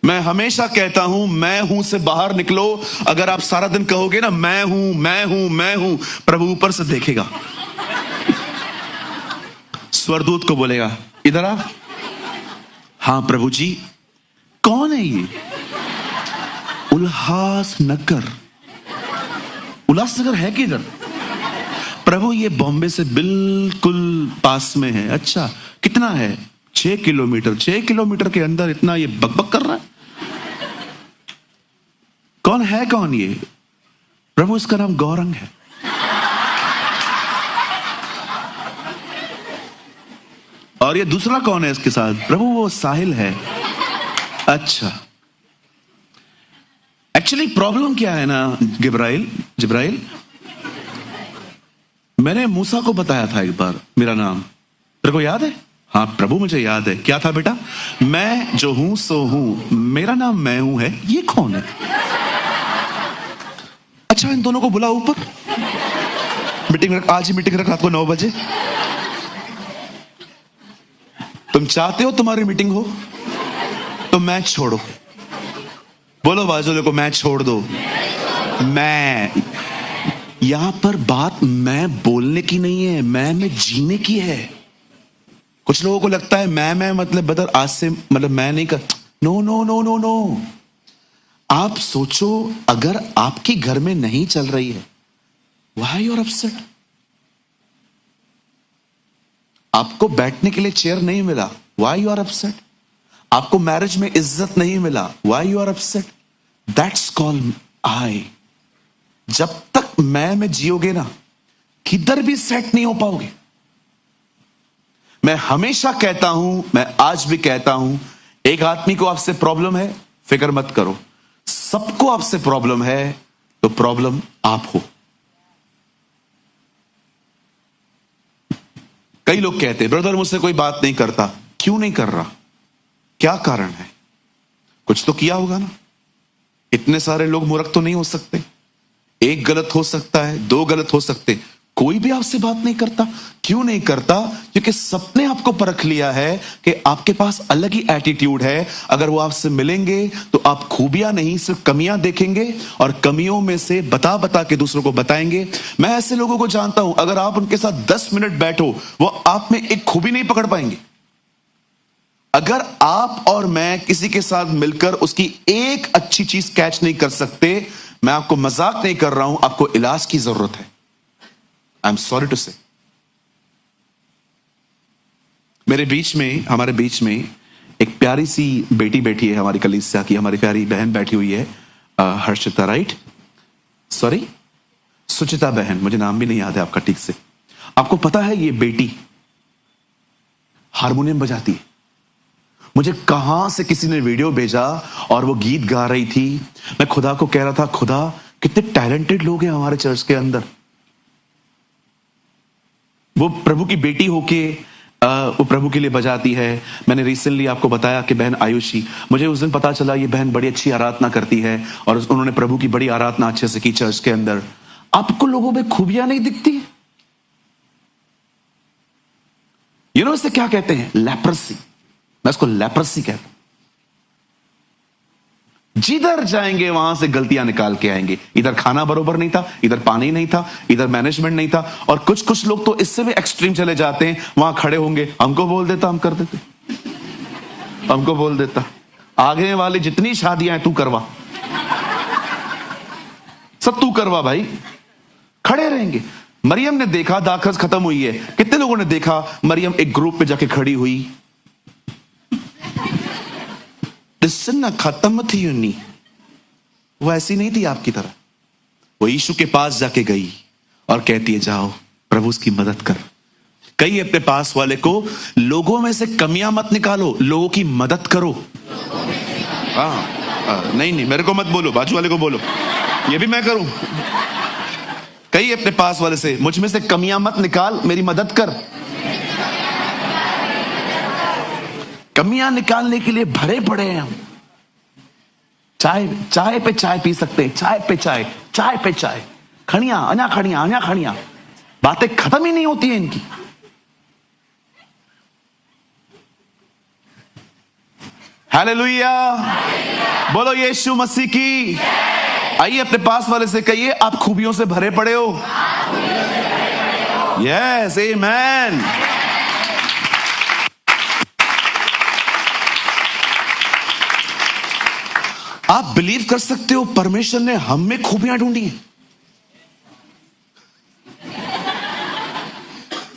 मैं हमेशा कहता हूं मैं हूं से बाहर निकलो। अगर आप सारा दिन कहोगे ना मैं हूं मैं हूं मैं हूं, प्रभु ऊपर से देखेगा। स्वरदूत को बोलेगा इधर आ। हाँ प्रभु जी। कौन है ये? उल्लासनगर। उल्लासनगर है किधर? प्रभु ये बॉम्बे से बिल्कुल पास में है। अच्छा कितना है? 6 किलोमीटर। 6 किलोमीटर के अंदर इतना ये बकबक कर रहा है। कौन है? कौन ये? प्रभु इसका नाम गौरंग है। और ये दूसरा कौन है इसके साथ? प्रभु वो साहिल है। अच्छा एक्चुअली प्रॉब्लम क्या है ना जिब्राइल, मैंने मूसा को बताया था एक बार मेरा नाम। तेरे को याद है? हाँ प्रभु मुझे याद है। क्या था बेटा? मैं जो हूं सो हूं, मेरा नाम मैं हूं है। ये कौन है? अच्छा इन दोनों को बुला ऊपर, मीटिंग रख, आज ही मीटिंग रख रात को 9 बजे। तुम चाहते हो तुम्हारी मीटिंग हो तो मैच छोड़ो। बोलो बाजू को मैं छोड़ दो। मैं यहां पर बात मैं बोलने की नहीं है, मैं में जीने की है। कुछ लोगों को लगता है मैं मतलब बदर आज से मतलब मैं नहीं कर। No no no no no. आप सोचो अगर आपके घर में नहीं चल रही है, व्हाई यू आर अपसेट? आपको बैठने के लिए चेयर नहीं मिला, व्हाई यू आर अपसेट? आपको मैरिज में इज्जत नहीं मिला, why you are upset? That's called I. जब तक मैं में जियोगे ना, किधर भी सेट नहीं हो पाओगे। मैं हमेशा कहता हूं, मैं आज भी कहता हूं, एक आदमी को आपसे प्रॉब्लम है, फिक्र मत करो। सबको आपसे प्रॉब्लम है, तो प्रॉब्लम आप हो। कई लोग कहते हैं ब्रदर मुझसे कोई बात नहीं करता। क्यों नहीं कर रहा? क्या कारण है? कुछ तो किया होगा ना। इतने सारे लोग मूर्ख तो नहीं हो सकते। एक गलत हो सकता है, 2 गलत हो सकते। कोई भी आपसे बात नहीं करता। क्यों नहीं करता? क्योंकि सबने आपको को परख लिया है कि आपके पास अलग ही एटीट्यूड है। अगर वो आपसे मिलेंगे तो आप खूबियां नहीं सिर्फ कमियां देखेंगे और कमियों में से बता बता के दूसरों को बताएंगे। मैं ऐसे लोगों को जानता हूं, अगर आप उनके साथ 10 मिनट बैठो वो आप में एक खूबी नहीं पकड़ पाएंगे। अगर आप और मैं किसी के साथ मिलकर उसकी एक अच्छी चीज कैच नहीं कर सकते, मैं आपको मजाक नहीं कर रहा हूं, आपको इलाज की जरूरत है। आई एम सॉरी टू से। हमारे बीच में एक प्यारी सी बेटी बैठी है, हमारी कलीसिया की हमारी प्यारी बहन बैठी हुई है, हर्षिता, राइट? सॉरी, सुचिता बहन, मुझे नाम भी नहीं याद है आपका ठीक से। आपको पता है ये बेटी हारमोनियम बजाती है। मुझे कहां से किसी ने वीडियो भेजा और वो गीत गा रही थी। मैं खुदा को कह रहा था, खुदा कितने टैलेंटेड लोग हैं हमारे चर्च के अंदर। वो प्रभु की बेटी होके वो प्रभु के लिए बजाती है। मैंने रिसेंटली आपको बताया कि बहन आयुषी, मुझे उस दिन पता चला ये बहन बड़ी अच्छी आराधना करती है और उन्होंने प्रभु की बड़ी आराधना अच्छे से की चर्च के अंदर। आपको लोगों में खूबियां नहीं दिखती? यू नो इसे क्या कहते हैं? लेप्रेसी। मैं इसको लेप्रेसी कहता हूं। जिधर जाएंगे वहां से गलतियां निकाल के आएंगे। इधर खाना बरोबर नहीं था, इधर पानी नहीं था, इधर मैनेजमेंट नहीं था। और कुछ लोग तो इससे भी एक्सट्रीम चले जाते हैं। वहां खड़े होंगे, हमको बोल देता, हम कर देते, हमको बोल देता, आगे वाली जितनी शादियां हैं तू करवा, सब तू करवा भाई। खड़े रहेंगे। मरियम ने देखा दाखस खत्म हुई है। कितने लोगों ने देखा मरियम एक ग्रुप पे जाके खड़ी हुई, इससे ना खत्म थी यूनी। वो ऐसी नहीं थी आपकी तरह। वो यीशु के पास जाके गई और कहती है, जाओ प्रभु उसकी मदद कर। कई अपने पास वाले को, लोगों में से कमियां मत निकालो, लोगों की मदद करो। नहीं मेरे को मत बोलो, बाजू वाले को बोलो, ये भी मैं करूं। कई अपने पास वाले से, मुझ में से कमियां मत निकाल, मेरी मदद कर। कमियां निकालने के लिए भरे पड़े हैं हम। चाय पे चाय पी सकते हैं, चाय पे चाय, खड़ियां अन्या खड़ियां, बातें खत्म ही नहीं होती हैं इनकी। हालेलुया, बोलो यीशु मसीह की। आइए अपने पास वाले से कहिए, आप खूबियों से भरे पड़े हो। यस, आमेन। आप बिलीव कर सकते हो परमेश्वर ने हम में खूबियां ढूंढी हैं।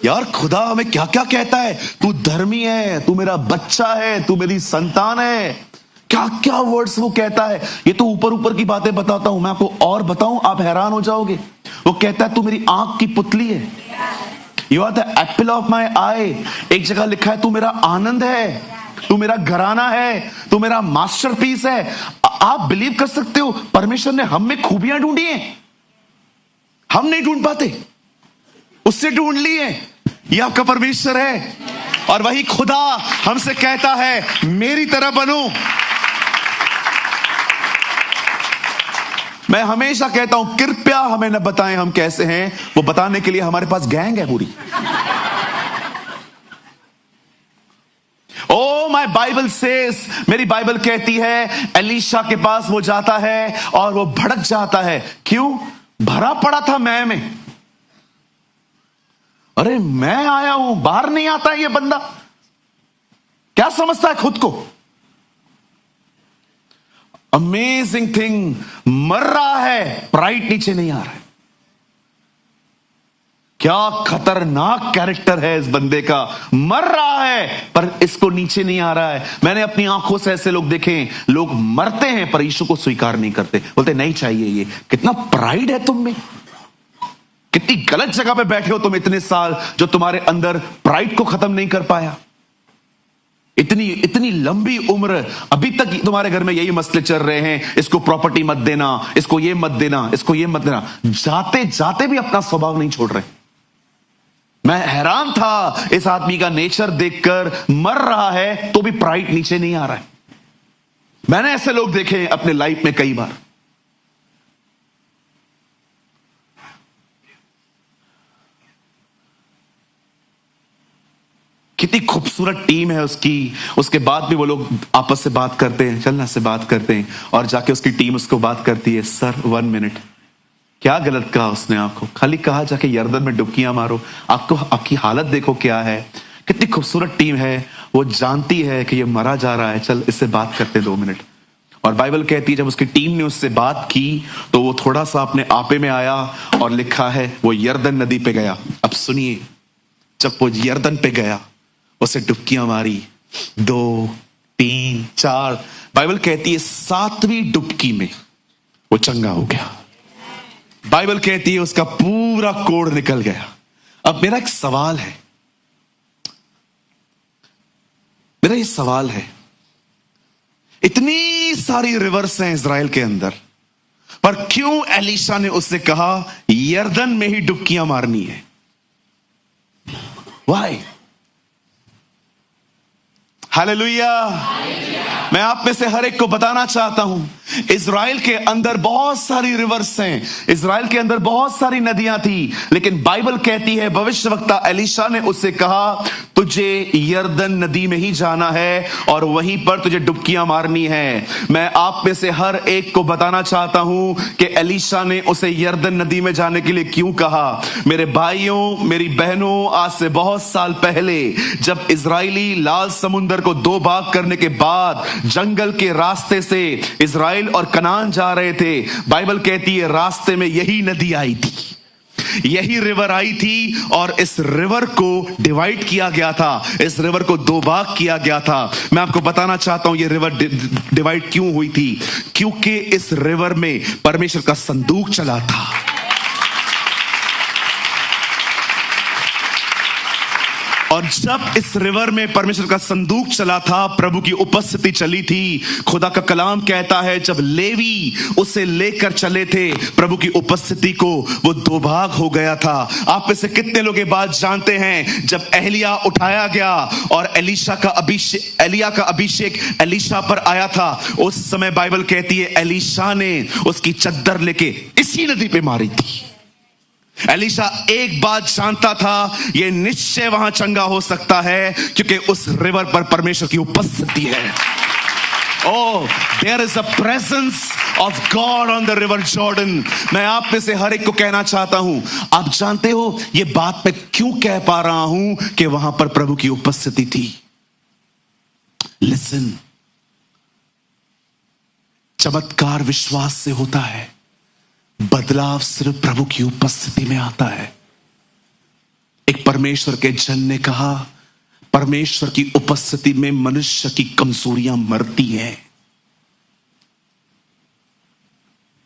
यार खुदा हमें क्या क्या कहता है, तू धर्मी है, तू मेरा बच्चा है, तू मेरी संतान है। क्या क्या वर्ड्स वो कहता है। ये तो ऊपर ऊपर की बातें बताता हूं, मैं आपको और बताऊं आप हैरान हो जाओगे। वो कहता है तू मेरी आंख की पुतली है, you are the apple of my eye. एक जगह लिखा है तू मेरा आनंद है, तू मेरा घराना है, तू मेरा मास्टरपीस है। आप बिलीव कर सकते हो परमेश्वर ने हम में खूबियां ढूंढी हैं। हम नहीं ढूंढ पाते, उससे ढूंढ ली है। यह आपका परमेश्वर है और वही खुदा हमसे कहता है मेरी तरह बनो। मैं हमेशा कहता हूं कृपया हमें न बताएं हम कैसे हैं, वो बताने के लिए हमारे पास गैंग है पूरी। ओ माय बाइबल सेज, मेरी बाइबल कहती है एलीशा के पास वो जाता है और वो भड़क जाता है। क्यों? भरा पड़ा था मैं में। अरे मैं आया हूं, बाहर नहीं आता ये बंदा। क्या समझता है खुद को? अमेजिंग थिंग, मर रहा है, प्राइड नीचे नहीं आ रहा है। क्या खतरनाक कैरेक्टर है इस बंदे का। मर रहा है पर इसको नीचे नहीं आ रहा है। मैंने अपनी आंखों से ऐसे लोग देखे, लोग मरते हैं पर यीशु को स्वीकार नहीं करते, बोलते नहीं चाहिए ये। कितना प्राइड है तुम में। कितनी गलत जगह पे बैठे हो तुम इतने साल, जो तुम्हारे अंदर प्राइड को खत्म नहीं कर पाया। इतनी लंबी उम्र, अभी तक तुम्हारे घर में यही मसले चल रहे हैं, इसको प्रॉपर्टी मत देना, इसको ये मत देना, इसको ये मत देना। जाते जाते भी अपना स्वभाव नहीं छोड़ रहे। मैं हैरान था इस आदमी का नेचर देखकर। मर रहा है तो भी प्राइड नीचे नहीं आ रहा है। मैंने ऐसे लोग देखे अपने लाइफ में कई बार। कितनी खूबसूरत टीम है उसकी। उसके बाद भी वो लोग आपस से बात करते हैं, चलना से बात करते हैं, और जाके उसकी टीम उसको बात करती है, सर 1 मिनट, क्या गलत कहा उसने आपको? खाली कहा जाके यर्दन में डुबकियां मारो। आपको आपकी हालत देखो क्या है। कितनी खूबसूरत टीम है, वो जानती है कि ये मरा जा रहा है, चल इससे बात करते 2 मिनट। और बाइबल कहती है जब उसकी टीम ने उससे बात की तो वो थोड़ा सा अपने आपे में आया, और लिखा है वो यर्दन नदी पे गया। अब सुनिए, जब वो यर्दन पे गया, उसे डुबकियां मारी, 2, 3, 4, बाइबल कहती है 7वीं डुबकी में वो चंगा हो गया। बाइबल कहती है उसका पूरा कोढ़ निकल गया। अब मेरा एक सवाल है, मेरा ये सवाल है, इतनी सारी रिवर्स हैं इज़राइल के अंदर, पर क्यों एलीशा ने उससे कहा यर्दन में ही डुबकियां मारनी है? वाई? हालेलुया। मैं आप में से हर एक को बताना चाहता हूं, इज़राइल के अंदर बहुत सारी रिवर्स हैं, इज़राइल के अंदर बहुत सारी नदियां थी, लेकिन बाइबल कहती है, भविष्यवक्ता एलीशा ने उससे कहा तुझे यर्दन नदी में ही जाना है और वहीं पर तुझे डुबकियां मारनी है। मैं आप में से हर एक को बताना चाहता हूं कि एलीशा ने उसे यर्दन नदी में जाने के लिए क्यों कहा। मेरे भाइयों, मेरी बहनों, आज से बहुत साल पहले जब इजरायली लाल समुंदर को 2 भाग करने के बाद जंगल के रास्ते से इजराइल और कनान जा रहे थे, बाइबल कहती है रास्ते में यही नदी आई थी, यही रिवर आई थी, और इस रिवर को डिवाइड किया गया था, इस रिवर को 2 भाग किया गया था। मैं आपको बताना चाहता हूं ये रिवर डिवाइड क्यों हुई थी, क्योंकि इस रिवर में परमेश्वर का संदूक चला था। और जब इस रिवर में परमेश्वर का संदूक चला था, प्रभु की उपस्थिति चली थी। खुदा का कलाम कहता है जब लेवी उसे लेकर चले थे प्रभु की उपस्थिति को, वो 2 भाग हो गया था। आप में से कितने लोग ये बात जानते हैं, जब एलिया उठाया गया और एलिया का अभिषेक एलीशा पर आया था, उस समय बाइबल कहती है एलीशा ने उसकी चद्दर लेके इसी नदी पे मारी थी। एलीशा एक बात जानता था, यह निश्चय वहां चंगा हो सकता है क्योंकि उस रिवर पर परमेश्वर की उपस्थिति है। Oh, there is a presence of God on the river Jordan। मैं आप में से हर एक को कहना चाहता हूं, आप जानते हो ये बात मैं क्यों कह पा रहा हूं कि वहां पर प्रभु की उपस्थिति थी। Listen, चमत्कार विश्वास से होता है, बदलाव सिर्फ प्रभु की उपस्थिति में आता है। एक परमेश्वर के जन ने कहा, परमेश्वर की उपस्थिति में मनुष्य की कमजोरियां मरती हैं।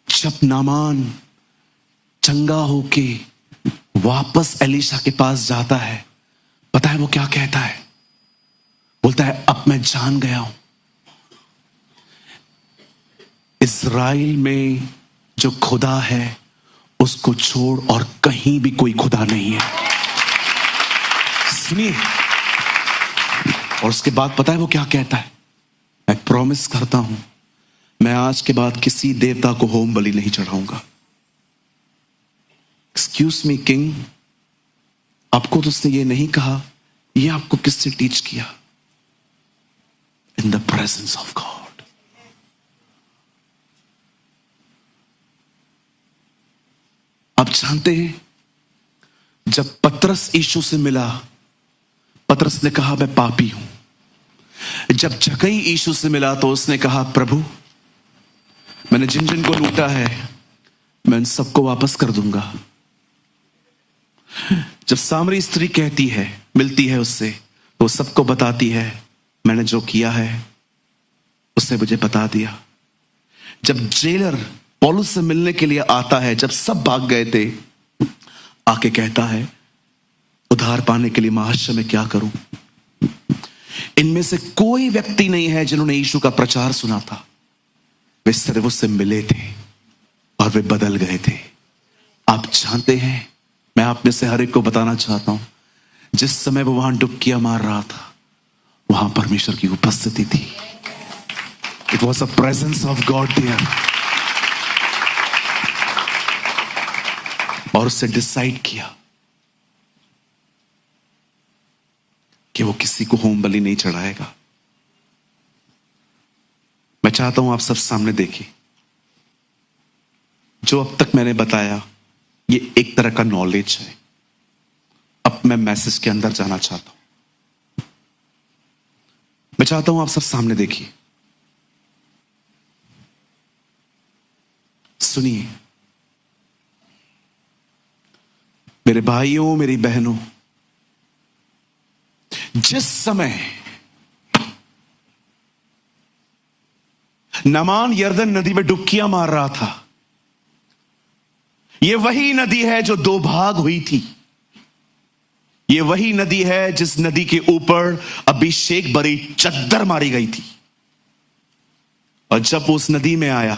जब नामान चंगा होके वापस एलीशा के पास जाता है, पता है वो क्या कहता है? बोलता है अब मैं जान गया हूं इज़राइल में जो खुदा है उसको छोड़ और कहीं भी कोई खुदा नहीं है। सुनिए, और उसके बाद पता है वो क्या कहता है? मैं प्रॉमिस करता हूं मैं आज के बाद किसी देवता को होम बलि नहीं चढ़ाऊंगा। एक्सक्यूज मी किंग, आपको तो उसने ये नहीं कहा, ये आपको किससे टीच किया? इन द प्रेजेंस ऑफ गॉड। आप जानते हैं जब पतरस यीशु से मिला, पतरस ने कहा मैं पापी हूं। जब जक्कई यीशु से मिला तो उसने कहा प्रभु मैंने जिन जिन को लूटा है मैं उन सबको वापस कर दूंगा। जब सामरी स्त्री कहती है, मिलती है उससे, तो सबको बताती है मैंने जो किया है उसने मुझे बता दिया। जब जेलर पौलुस से मिलने के लिए आता है, जब सब भाग गए थे, आके कहता है उद्धार पाने के लिए महाशय मैं क्या करूं? इनमें से कोई व्यक्ति नहीं है जिन्होंने यीशु का प्रचार सुना था। वे सिर्फ उससे मिले थे और वे बदल गए थे। आप जानते हैं, मैं आप में से हर एक को बताना चाहता हूं, जिस समय वो वहां डुबकियां मार रहा था वहां परमेश्वर की उपस्थिति थी। It was a presence of God there. और उससे डिसाइड किया कि वो किसी को होम बलि नहीं चढ़ाएगा। मैं चाहता हूं आप सब सामने देखिए, जो अब तक मैंने बताया ये एक तरह का नॉलेज है। अब मैं मैसेज के अंदर जाना चाहता हूं। मैं चाहता हूं आप सब सामने देखिए, सुनिए। मेरे भाइयों, मेरी बहनों, जिस समय नामान यरदन नदी में डुबकियां मार रहा था, यह वही नदी है जो दो भाग हुई थी। यह वही नदी है जिस नदी के ऊपर अभिषेक भरी चद्दर मारी गई थी। और जब उस नदी में आया,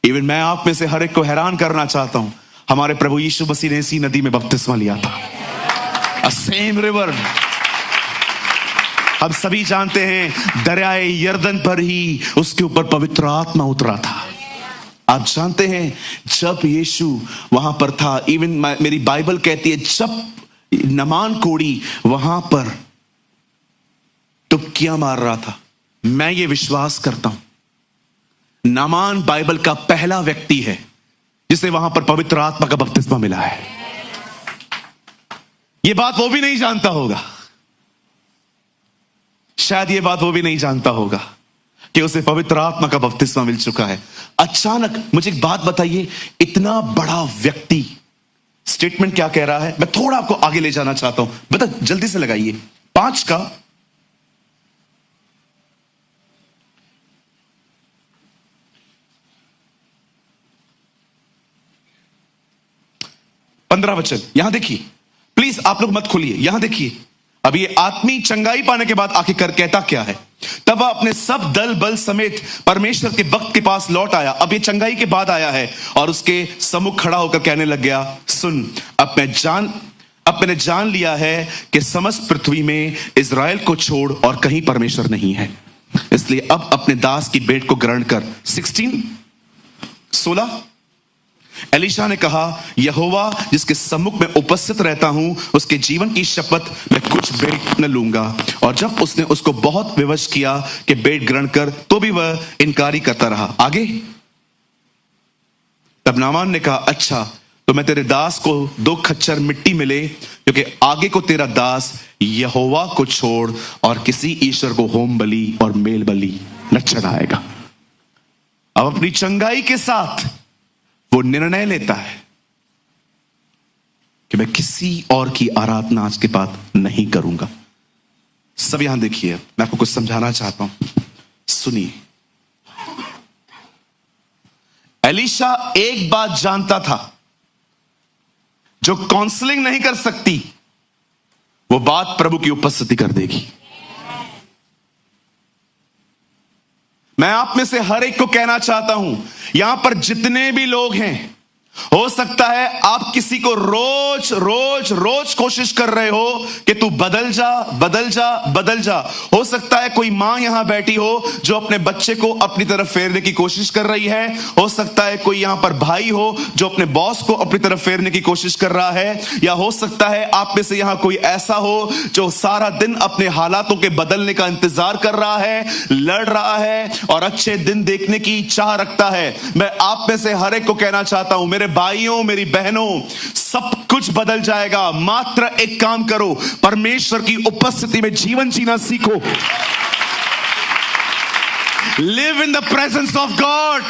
इवन मैं आप में से हर एक को हैरान करना चाहता हूं, हमारे प्रभु यीशु मसीह ने इसी नदी में बपतिस्मा लिया था। अ सेम रिवर। हम सभी जानते हैं दरियाए यरदन पर ही उसके ऊपर पवित्र आत्मा उतरा था। आप जानते हैं जब यीशु वहां पर था, इवन मेरी बाइबल कहती है जब नमान कोड़ी वहां पर डुबकियां मार रहा था, मैं ये विश्वास करता हूं नामान बाइबल का पहला व्यक्ति है जिसे वहां पर पवित्र आत्मा का बपतिस्मा मिला है। यह बात वो भी नहीं जानता होगा, शायद यह बात वो भी नहीं जानता होगा कि उसे पवित्र आत्मा का बपतिस्मा मिल चुका है। अचानक मुझे एक बात बताइए, इतना बड़ा व्यक्ति स्टेटमेंट क्या कह रहा है? मैं थोड़ा आपको आगे ले जाना चाहता हूं, बता जल्दी से लगाइए 5 का 15 वचन। यहां देखिए, प्लीज आप लोग मत खोलिए, यहां देखिए। अब ये आत्मी चंगाई पाने के बाद आके कर कहता क्या है? तब वह अपने सब दल बल समेत परमेश्वर के भक्त के पास लौट आया। अब ये चंगाई के बाद आया है और उसके सम्मुख खड़ा होकर कहने लग गया, सुन, अब मैंने जान लिया है कि समस्त पृथ्वी में इज़राइल को छोड़ और कहीं परमेश्वर नहीं है, इसलिए अब अपने दास की भेंट को ग्रहण कर। 16 एलीशा ने कहा, यहोवा जिसके सम्मुख में उपस्थित रहता हूं, उसके जीवन की शपथ मैं कुछ भेंट न लूंगा। और जब उसने उसको बहुत विवश किया कि भेंट ग्रहण कर, तो भी वह इनकारी करता रहा। आगे, तब नामान ने कहा, अच्छा तो मैं तेरे दास को 2 खच्चर मिट्टी मिले, क्योंकि आगे को तेरा दास यहोवा को छोड़ और किसी ईश्वर को होम बलि और मेल बलि न चढ़ाएगा। अब अपनी चंगाई के साथ वो निर्णय लेता है कि मैं किसी और की आराधना आज के बाद नहीं करूंगा। सब यहां देखिए, मैं आपको कुछ समझाना चाहता हूं, सुनिए। एलीशा एक बात जानता था, जो काउंसलिंग नहीं कर सकती वो बात प्रभु की उपस्थिति कर देगी। मैं आप में से हर एक को कहना चाहता हूं, यहां पर जितने भी लोग हैं, हो सकता है आप किसी को रोज रोज रोज कोशिश कर रहे हो कि तू बदल जा बदल जा बदल जा। हो सकता है कोई मां यहां बैठी हो जो अपने बच्चे को अपनी तरफ फेरने की कोशिश कर रही है। हो सकता है कोई यहां पर भाई हो जो अपने बॉस को अपनी तरफ फेरने की कोशिश कर रहा है। या हो सकता है आप में से यहां कोई ऐसा हो जो सारा दिन अपने हालातों के बदलने का इंतजार कर रहा है, लड़ रहा है और अच्छे दिन देखने की चाह रखता है। मैं आप में से हर एक को कहना चाहता हूं, मेरे भाइयों, मेरी बहनों, सब कुछ बदल जाएगा। मात्र एक काम करो, परमेश्वर की उपस्थिति में जीवन जीना सीखो। Live in the presence of God.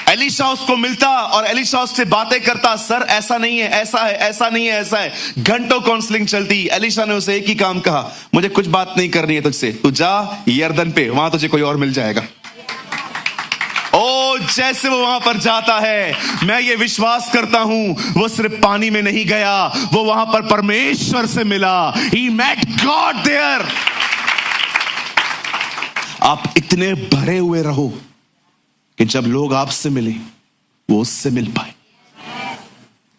Elisha उसको मिलता और एलीशा उससे बातें करता, सर ऐसा नहीं है, ऐसा है, ऐसा नहीं है, ऐसा है। घंटों काउंसलिंग चलती। एलीशा ने उसे एक ही काम कहा, मुझे कुछ बात नहीं करनी है तुझसे, तू जा यरदन पे, वहां तुझे कोई और मिल जाएगा। ओ, जैसे वो वहां पर जाता है, मैं ये विश्वास करता हूं वो सिर्फ पानी में नहीं गया, वो वहां पर परमेश्वर से मिला। He met God there। आप इतने भरे हुए रहो कि जब लोग आपसे मिले वो उससे मिल पाए।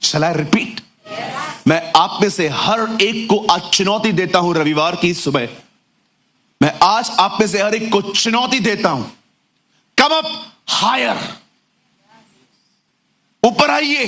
Shall I repeat? मैं आप में से हर एक को आज चुनौती देता हूं, रविवार की सुबह मैं आज आप में से हर एक को चुनौती देता हूं, कम अप हायर, ऊपर आइए।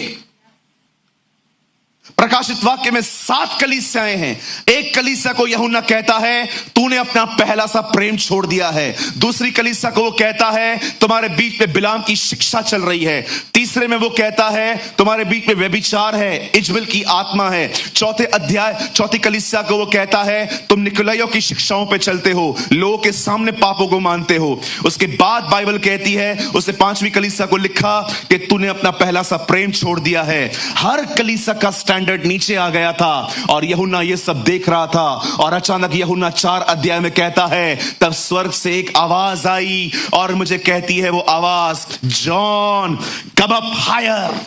प्रकाशित वाक्य में 7 कलीसियाएं हैं। एक कलीसिया को यूहन्ना कहता है तूने अपना पहला सा प्रेम छोड़ दिया है। दूसरी कलीसिया को वो कहता है तुम्हारे बीच में बिलाम की शिक्षा चल रही है। तीसरे में वो कहता है तुम्हारे बीच में व्यभिचार है, इजबेल की आत्मा है। चौथी कलीसिया को वो कहता है तुम निकोलाइयों की शिक्षाओं पे चलते हो, लोगों के सामने पापों को मानते हो। उसके बाद बाइबल कहती है, उसने 5वीं कलीसिया को लिखा कि तूने अपना पहला सा प्रेम छोड़ दिया है। हर कलीसिया का स्टैंडर्ड नीचे आ गया था और यूहन्ना ये सब देख रहा था। और अचानक यूहन्ना 4 अध्याय में कहता है तब स्वर्ग से एक आवाज आई और मुझे कहती है वो आवाज, जॉन कम अप हायर।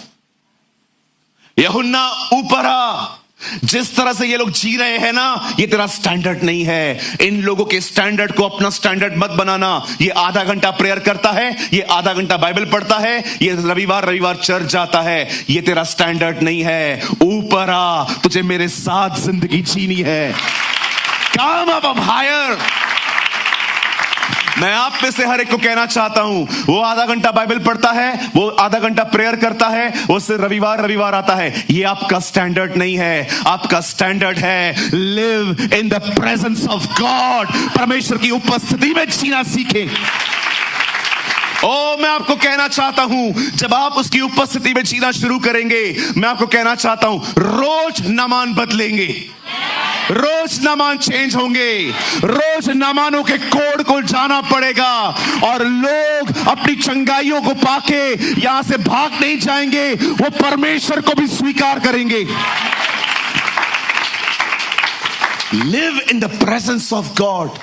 यूहन्ना ऊपर आ। जिस तरह से ये लोग जी रहे हैं ना, ये तेरा स्टैंडर्ड नहीं है। इन लोगों के स्टैंडर्ड को अपना स्टैंडर्ड मत बनाना। ये आधा घंटा प्रेयर करता है, ये आधा घंटा बाइबल पढ़ता है, ये रविवार चर्च जाता है, ये तेरा स्टैंडर्ड नहीं है। ऊपर आ, तुझे मेरे साथ जिंदगी जीनी है। Come up higher. मैं आप में से हर एक को कहना चाहता हूं, वो आधा घंटा बाइबल पढ़ता है, वो आधा घंटा प्रेयर करता है, वो सिर्फ रविवार आता है, ये आपका स्टैंडर्ड नहीं है। आपका स्टैंडर्ड है live in the presence of God. परमेश्वर की उपस्थिति में जीना सीखें। मैं आपको कहना चाहता हूं, जब आप उसकी उपस्थिति में जीना शुरू करेंगे, मैं आपको कहना चाहता हूं, रोज नामान बदलेंगे, रोज नामान चेंज होंगे, रोज नामानों के कोड को जाना पड़ेगा और लोग अपनी चंगाइयों को पाके यहां से भाग नहीं जाएंगे, वो परमेश्वर को भी स्वीकार करेंगे। Live in the presence of God.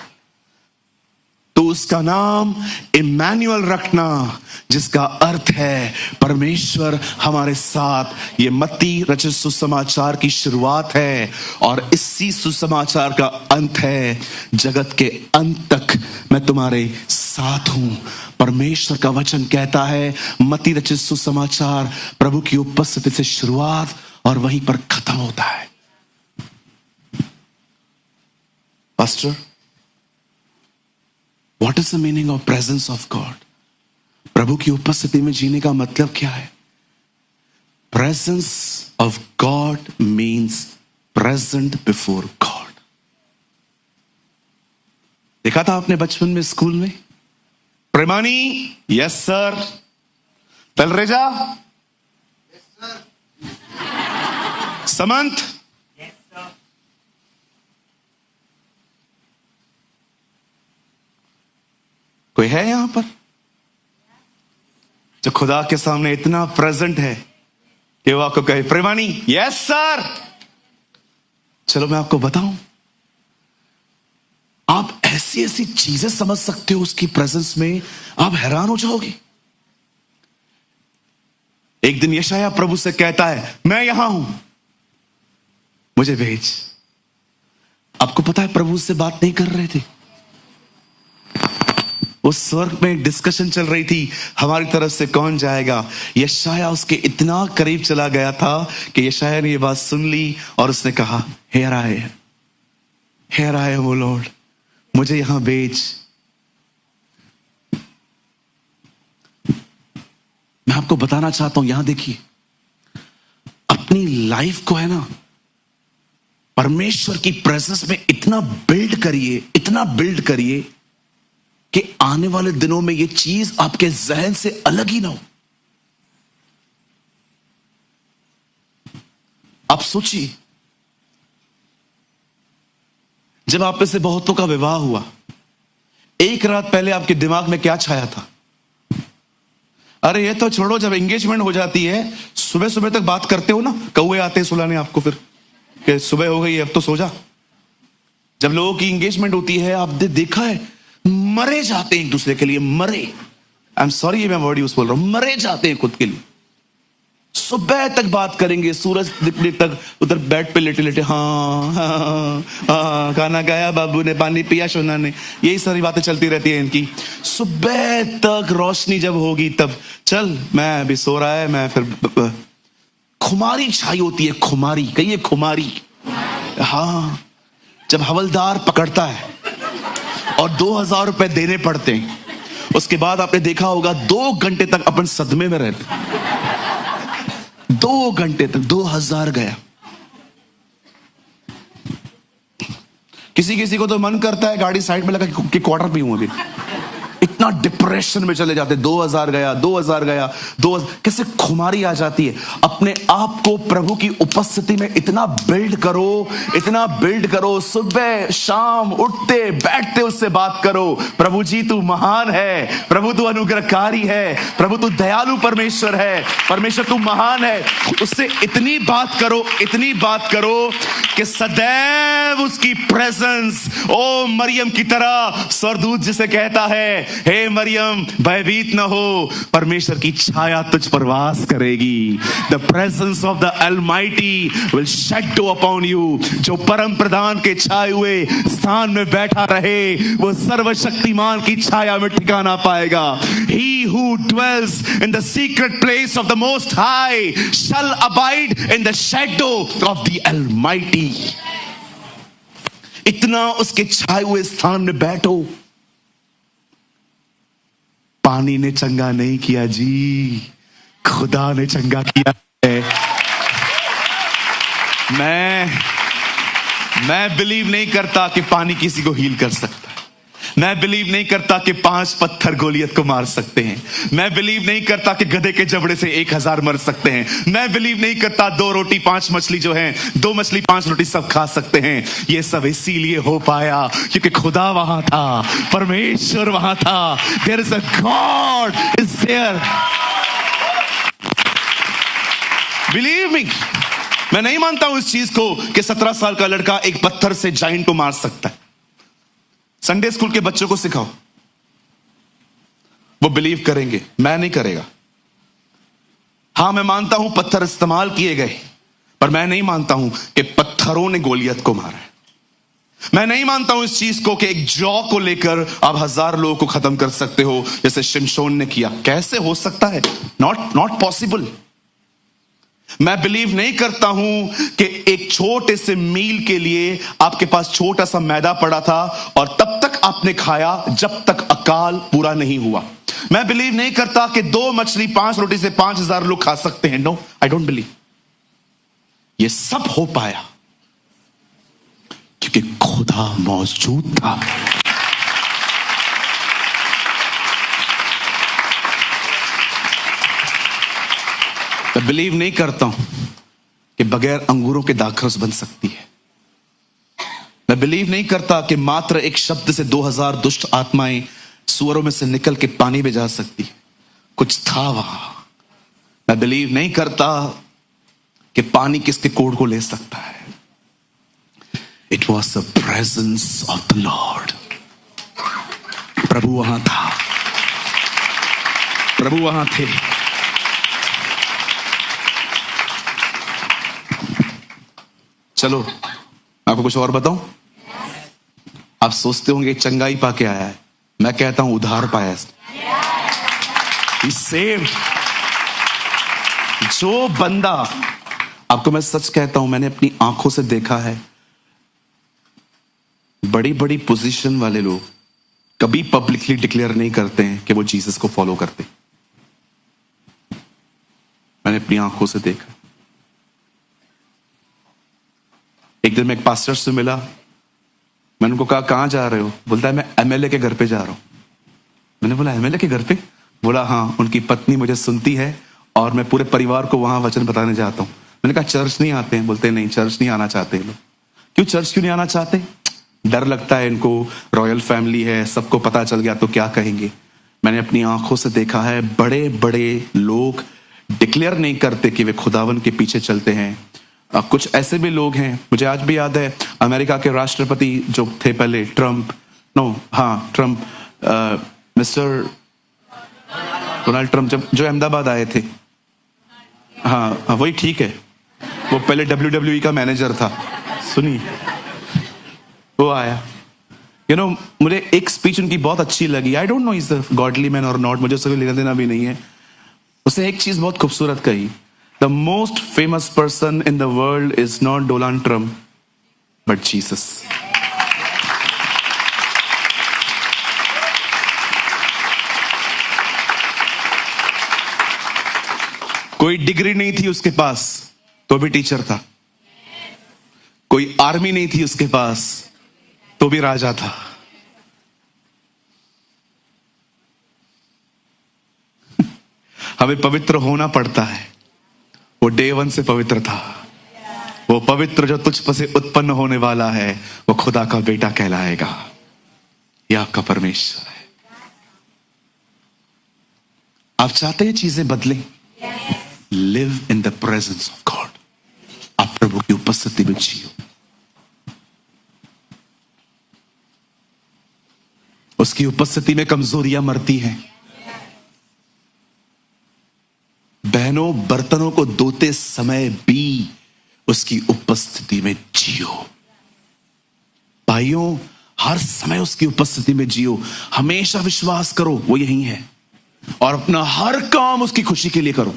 तो उसका नाम इम्मानुएल रखना, जिसका अर्थ है परमेश्वर हमारे साथ। ये मत्ती रचित सुसमाचार की शुरुआत है और इसी सुसमाचार का अंत है। जगत के अंत तक मैं तुम्हारे साथ हूं। परमेश्वर का वचन कहता है, मत्ती रचित सुसमाचार प्रभु की उपस्थिति से शुरुआत और वहीं पर खत्म होता है। Pastor, What is the meaning of presence of God? प्रभु की उपस्थिति में जीने का मतलब क्या है? Presence of God means present before God. देखा था आपने बचपन में स्कूल में? Premani, yes sir. Talreja, yes sir. Samant, कोई है यहां पर जो खुदा के सामने इतना प्रेजेंट है कि वो आपको कहे प्रेमानी, यस सर। चलो मैं आपको बताऊं, आप ऐसी ऐसी चीजें समझ सकते हो उसकी प्रेजेंस में, आप हैरान हो जाओगे। एक दिन यशाया प्रभु से कहता है, मैं यहां हूं, मुझे भेज। आपको पता है प्रभु से बात नहीं कर रहे थे, उस स्वर्ग में डिस्कशन चल रही थी, हमारी तरफ से कौन जाएगा। यशाया उसके इतना करीब चला गया था कि यशाया ने ये बात सुन ली और उसने कहा, here I am O Lord, मुझे यहां भेज। मैं आपको बताना चाहता हूं, यहां देखिए, अपनी लाइफ को है ना परमेश्वर की प्रेजेंस में इतना बिल्ड करिए कि आने वाले दिनों में यह चीज आपके जहन से अलग ही ना हो। आप सोचिए, जब आप में से बहुतों का विवाह हुआ, एक रात पहले आपके दिमाग में क्या छाया था? अरे ये तो छोड़ो, जब एंगेजमेंट हो जाती है सुबह सुबह तक बात करते हो ना, कौवे आते हैं सुलाने आपको, फिर कि सुबह हो गई अब तो सो जा। जब लोगों की एंगेजमेंट होती है, आपने देखा है मरे जाते हैं एक दूसरे के लिए, मरे, आई एम सॉरी ये मैं वर्ड यूज बोल रहा हूं, मरे जाते हैं खुद के लिए। सुबह तक बात करेंगे, सूरज दिखने तक उधर बेड पे लेटे लेटे, हाँ, खाना खाया बाबू ने, पानी पिया सोना ने, यही सारी बातें चलती रहती है इनकी। सुबह तक रोशनी जब होगी तब चल, मैं अभी सो रहा है, मैं फिर खुमारी छाई होती है, खुमारी, कहिए खुमारी। हाँ, जब हवलदार पकड़ता है और 2000 रुपए देने पड़ते हैं, उसके बाद आपने देखा होगा 2 घंटे तक अपन सदमे में रहते, 2 घंटे तक 2000 गया, किसी किसी को तो मन करता है गाड़ी साइड में लगा कि क्वार्टर पीऊं अभी। इतना डिप्रेशन में चले जाते, 2000 गया, 2000 गया, 2000, कैसे खुमारी आ जाती है। अपने आप को प्रभु की उपस्थिति में इतना बिल्ड करो, सुबह शाम उठते बैठते उससे बात करो, प्रभु जी तू महान है, प्रभु तू अनुग्रहकारी है, प्रभु तू दयालु परमेश्वर है, परमेश्वर तू महान है। उससे इतनी बात करो कि सदैव उसकी प्रेजेंस, ओ मरियम की तरह स्वर्गदूत जिसे कहता है, हे मरियम भयभीत न हो, परमेश्वर की छाया तुझ पर वास करेगी। The presence of the Almighty will shadow upon you। जो परम प्रधान के छाए हुए स्थान में बैठा रहे, वो सर्वशक्तिमान की छाया में ठिकाना पाएगा। He who dwells in the secret place of the Most High shall abide in the shadow of the Almighty। इतना उसके छाए हुए स्थान में बैठो। पानी ने चंगा नहीं किया जी, खुदा ने चंगा किया है। मैं बिलीव नहीं करता कि पानी किसी को हील कर सकता है। मैं बिलीव नहीं करता कि 5 पत्थर गोलियत को मार सकते हैं। मैं बिलीव नहीं करता कि गधे के जबड़े से 1000 मर सकते हैं। मैं बिलीव नहीं करता 2 रोटी 5 मछली जो है, 2 मछली 5 रोटी सब खा सकते हैं। ये सब इसीलिए हो पाया क्योंकि खुदा वहां था, परमेश्वर वहां था। There is a God is there. Believe me, मैं नहीं मानता हूं इस चीज को कि 17 साल का लड़का एक पत्थर से जाइंट को मार सकता है। संडे स्कूल के बच्चों को सिखाओ, वो बिलीव करेंगे, मैं नहीं करेगा। हां, मैं मानता हूं पत्थर इस्तेमाल किए गए, पर मैं नहीं मानता हूं कि पत्थरों ने गोलियत को मारा है। मैं नहीं मानता हूं इस चीज को कि एक जौ को लेकर आप 1000 लोगों को खत्म कर सकते हो जैसे शिमशोन ने किया। कैसे हो सकता है? Not possible. मैं बिलीव नहीं करता हूं कि एक छोटे से मील के लिए आपके पास छोटा सा मैदा पड़ा था और तब तक आपने खाया जब तक अकाल पूरा नहीं हुआ। मैं बिलीव नहीं करता कि 2 मछली 5 रोटी से 5000 लोग खा सकते हैं। No, I don't believe. ये सब हो पाया क्योंकि खुदा मौजूद था। मैं बिलीव नहीं करता हूं कि बगैर अंगूरों के दाखरस बन सकती है। मैं बिलीव नहीं करता कि मात्र एक शब्द से 2000 दुष्ट आत्माएं सुअरों में से निकल के पानी में जा सकती है। कुछ था वहां। मैं बिलीव नहीं करता कि पानी किसके कोड़ को ले सकता है। It was the presence of the lord. प्रभु वहां था, प्रभु वहां थे। चलो आपको कुछ और बताऊं। आप सोचते होंगे चंगाई पाके आया है, मैं कहता हूं उधार पाया। सेव जो बंदा, आपको मैं सच कहता हूं, मैंने अपनी आंखों से देखा है, बड़ी बड़ी पोजीशन वाले लोग कभी पब्लिकली डिक्लेयर नहीं करते हैं कि वो जीसस को फॉलो करते। मैंने अपनी आंखों से देखा। एक दिन मैं एक पास्टर से मिला, मैंने उनको कहा कहां जा रहे हो? बोलता है मैं एमएलए के घर पे जा रहा हूं। मैंने बोला एमएलए के घर पे? बोला हाँ, उनकी पत्नी मुझे सुनती है और मैं पूरे परिवार को वहां वचन बताने जाता हूं। मैंने कहा चर्च नहीं आते हैं? बोलते नहीं, चर्च नहीं आना चाहते लोग। क्यों चर्च क्यों नहीं आना चाहते? डर लगता है इनको, रॉयल फैमिली है, सबको पता चल गया तो क्या कहेंगे। मैंने अपनी आंखों से देखा है, बड़े बड़े लोग डिक्लेयर नहीं करते कि वे खुदावन के पीछे चलते हैं। कुछ ऐसे भी लोग हैं, मुझे आज भी याद है, अमेरिका के राष्ट्रपति जो थे पहले, ट्रम्प, मिस्टर डोनाल्ड ट्रम्प, जो अहमदाबाद आए थे। हाँ, वही ठीक है। वो पहले WWE का मैनेजर था, सुनिए, वो आया। मुझे एक स्पीच उनकी बहुत अच्छी लगी। I don't know is a godly man और नॉट, मुझे उससे लेना देना भी नहीं है। उसने एक चीज बहुत खूबसूरत कही, the most famous person in the world is not Donald Trump but Jesus. कोई डिग्री नहीं थी उसके पास तो भी टीचर था, कोई आर्मी नहीं थी उसके पास तो भी राजा था। हमें पवित्र होना पड़ता है। वो डे वन से पवित्र था। वो पवित्र जो तुझ पर से उत्पन्न होने वाला है वो खुदा का बेटा कहलाएगा। यह आपका परमेश्वर है। आप चाहते हैं चीजें बदलें? Live in the presence of God. आप प्रभु की उपस्थिति में जियो। उसकी उपस्थिति में कमजोरियां मरती हैं। बहनों, बर्तनों को धोते समय भी उसकी उपस्थिति में जियो। भाइयों, हर समय उसकी उपस्थिति में जियो। हमेशा विश्वास करो वो यही है, और अपना हर काम उसकी खुशी के लिए करो।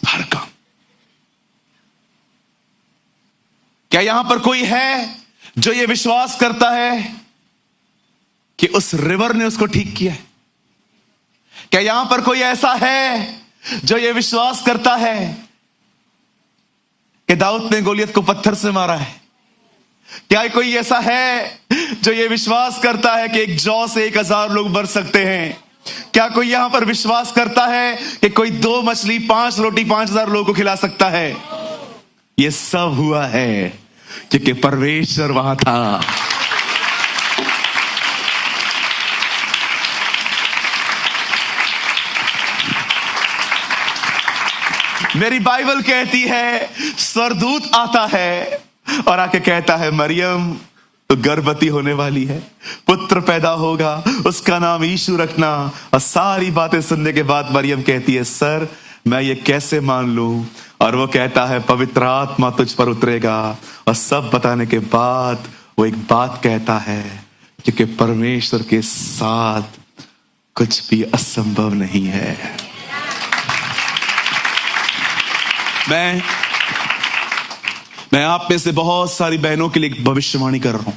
हर काम। क्या यहां पर कोई है जो ये विश्वास करता है कि उस रिवर ने उसको ठीक किया है? क्या यहां पर कोई ऐसा है जो ये विश्वास करता है कि दाऊद ने गोलियत को पत्थर से मारा है? क्या कोई ऐसा है जो ये विश्वास करता है कि एक जौ से 1000 लोग मर सकते हैं? क्या कोई यहां पर विश्वास करता है कि कोई 2 मछली 5 रोटी 5000 लोगों को खिला सकता है? ये सब हुआ है क्योंकि परमेश्वर वहां था। मेरी बाइबल कहती है स्वर्गदूत आता है और आके कहता है, मरियम तो गर्भवती होने वाली है, पुत्र पैदा होगा, उसका नाम यीशु रखना। और सारी बातें सुनने के बाद मरियम कहती है, सर मैं ये कैसे मान लूं? और वो कहता है, पवित्र आत्मा तुझ पर उतरेगा। और सब बताने के बाद वो एक बात कहता है, क्योंकि परमेश्वर के साथ कुछ भी असंभव नहीं है। मैं आप में से बहुत सारी बहनों के लिए भविष्यवाणी कर रहा हूं।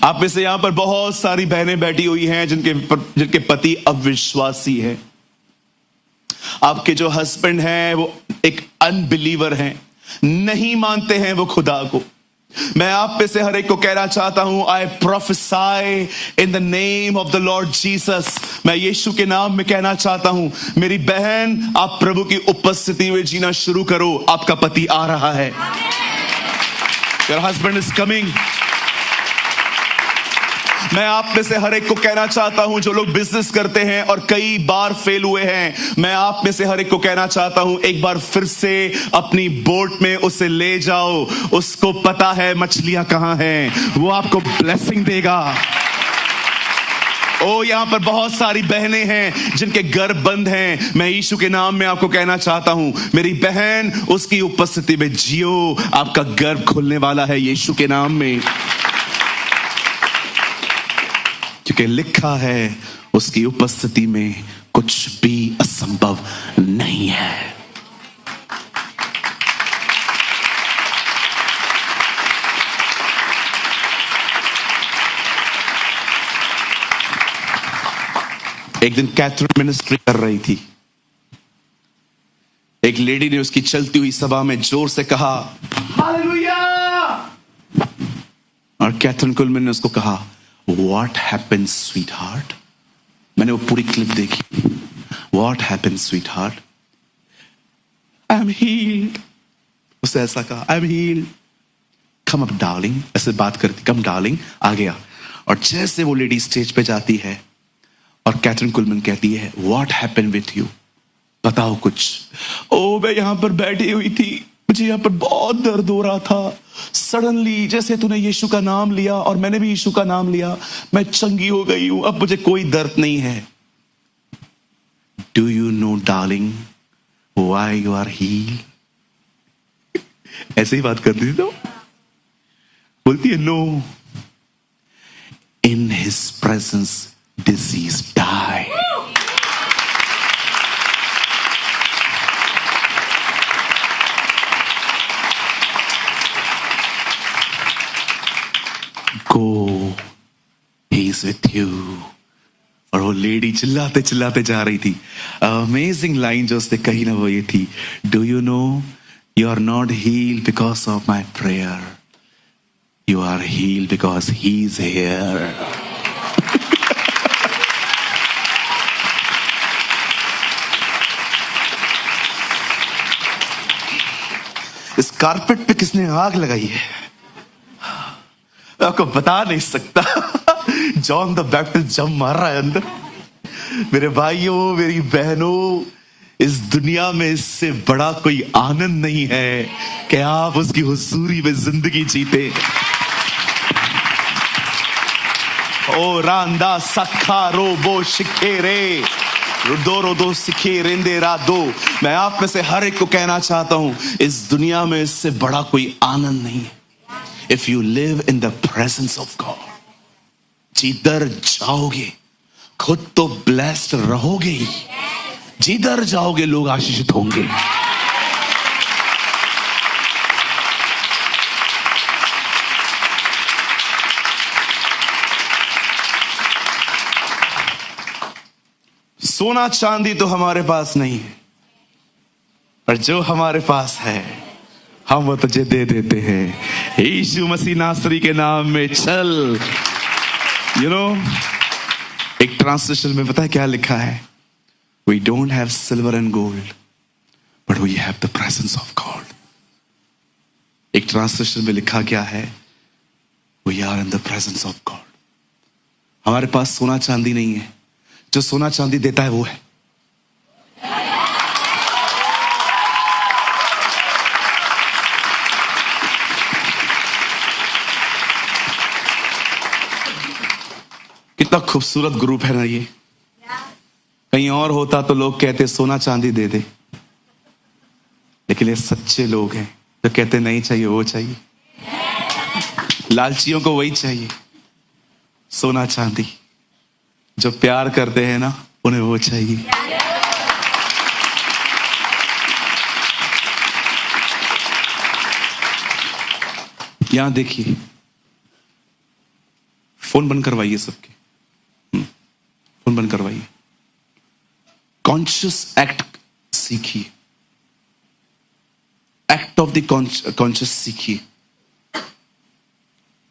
आप में से यहां पर बहुत सारी बहनें बैठी हुई हैं जिनके पति अविश्वासी है। आपके जो हस्बैंड हैं वो एक अनबिलीवर हैं, नहीं मानते हैं वो खुदा को। मैं आप में से हर एक को कहना चाहता हूं, I prophesy in the name of the lord Jesus. मैं यीशु के नाम में कहना चाहता हूं, मेरी बहन आप प्रभु की उपस्थिति में जीना शुरू करो। आपका पति आ रहा है। Your husband is coming. मैं आप में से हर एक को कहना चाहता हूं जो लोग बिजनेस करते हैं और कई बार फेल हुए हैं, मैं आप में से हर एक को कहना चाहता हूं, एक बार फिर से अपनी बोट में उसे ले जाओ। उसको पता है मछलियां कहां हैं, वो आपको ब्लेसिंग देगा। ओ, यहां पर बहुत सारी बहनें हैं जिनके गर्भ बंद हैं। मैं यीशु के नाम में आपको कहना चाहता हूं, मेरी बहन उसकी उपस्थिति में जियो। आपका गर्भ खुलने वाला है यीशु के नाम में, क्योंकि लिखा है उसकी उपस्थिति में कुछ भी असंभव नहीं है। एक दिन कैथरीन मिनिस्ट्री कर रही थी। एक लेडी ने उसकी चलती हुई सभा में जोर से कहा, हालेलुया। और कैथरीन कुलमैन ने उसको कहा, What happened, sweetheart? मैंने वो पूरी क्लिप देखी। What happened, sweetheart? I am healed. उसने ऐसा कहा, I am healed. Come up, darling. ऐसे बात करती, come darling, आ गया। और जैसे वो लेडी स्टेज पे जाती है और कैथरीन कुलमैन कहती है, What happened with you? बताओ कुछ। ओ, मैं यहां पर बैठी हुई थी, मुझे यहां पर बहुत दर्द हो रहा था। सडनली जैसे तूने यीशु का नाम लिया और मैंने भी यीशु का नाम लिया, मैं चंगी हो गई हूं, अब मुझे कोई दर्द नहीं है। Do you know darling why you are healed? ऐसे ही बात करती थी। तो बोलती है, no, in his presence disease die. Go, he is with you. और वो लेडी चिल्लाते चिल्लाते जा रही थी। अमेजिंग लाइन जो उसने कही ना, वो ये थी, do you know you are not healed because of my prayer, You are healed because He's here. इस कारपेट पे किसने आग लगाई है, मैं आपको बता नहीं सकता। जॉन द बैप्टिस्ट जंप मार रहा है अंदर। मेरे भाइयों, मेरी बहनों, इस दुनिया में इससे बड़ा कोई आनंद नहीं है कि आप उसकी हुजूरी में जिंदगी जीते। ओ रांदा सखा रोबो शिखे रे रुदो रोदो सिखे रेंदे रादो। मैं आप में से हर एक को कहना चाहता हूं, इस दुनिया में इससे बड़ा कोई आनंद नहीं है। If you live in the presence of God, जिधर जाओगे खुद तो ब्लेस्ड रहोगे ही, जिधर जाओगे लोग आशीषित होंगे। सोना चांदी तो हमारे पास नहीं है, पर जो हमारे पास है हम वो तुझे दे देते हैं। यीशु मसीह नासरी के नाम में चल। एक ट्रांसलेशन में पता है क्या लिखा है? We don't have silver and gold, but we have the presence of God. एक ट्रांसलेशन में लिखा क्या है? We are in the presence of God. हमारे पास सोना चांदी नहीं है, जो सोना चांदी देता है वो है। कितना खूबसूरत ग्रुप है ना ये। कहीं और होता तो लोग कहते सोना चांदी दे दे, लेकिन ये सच्चे लोग हैं जो कहते नहीं चाहिए वो चाहिए। लालचियों को वही चाहिए, सोना चांदी। जो प्यार करते हैं ना उन्हें वो चाहिए। यहां देखिए, फोन बंद करवाइए सबके, फोन बंद करवाइए। कॉन्शियस एक्ट सीखिए, एक्ट ऑफ द कॉन्शियस सीखिए।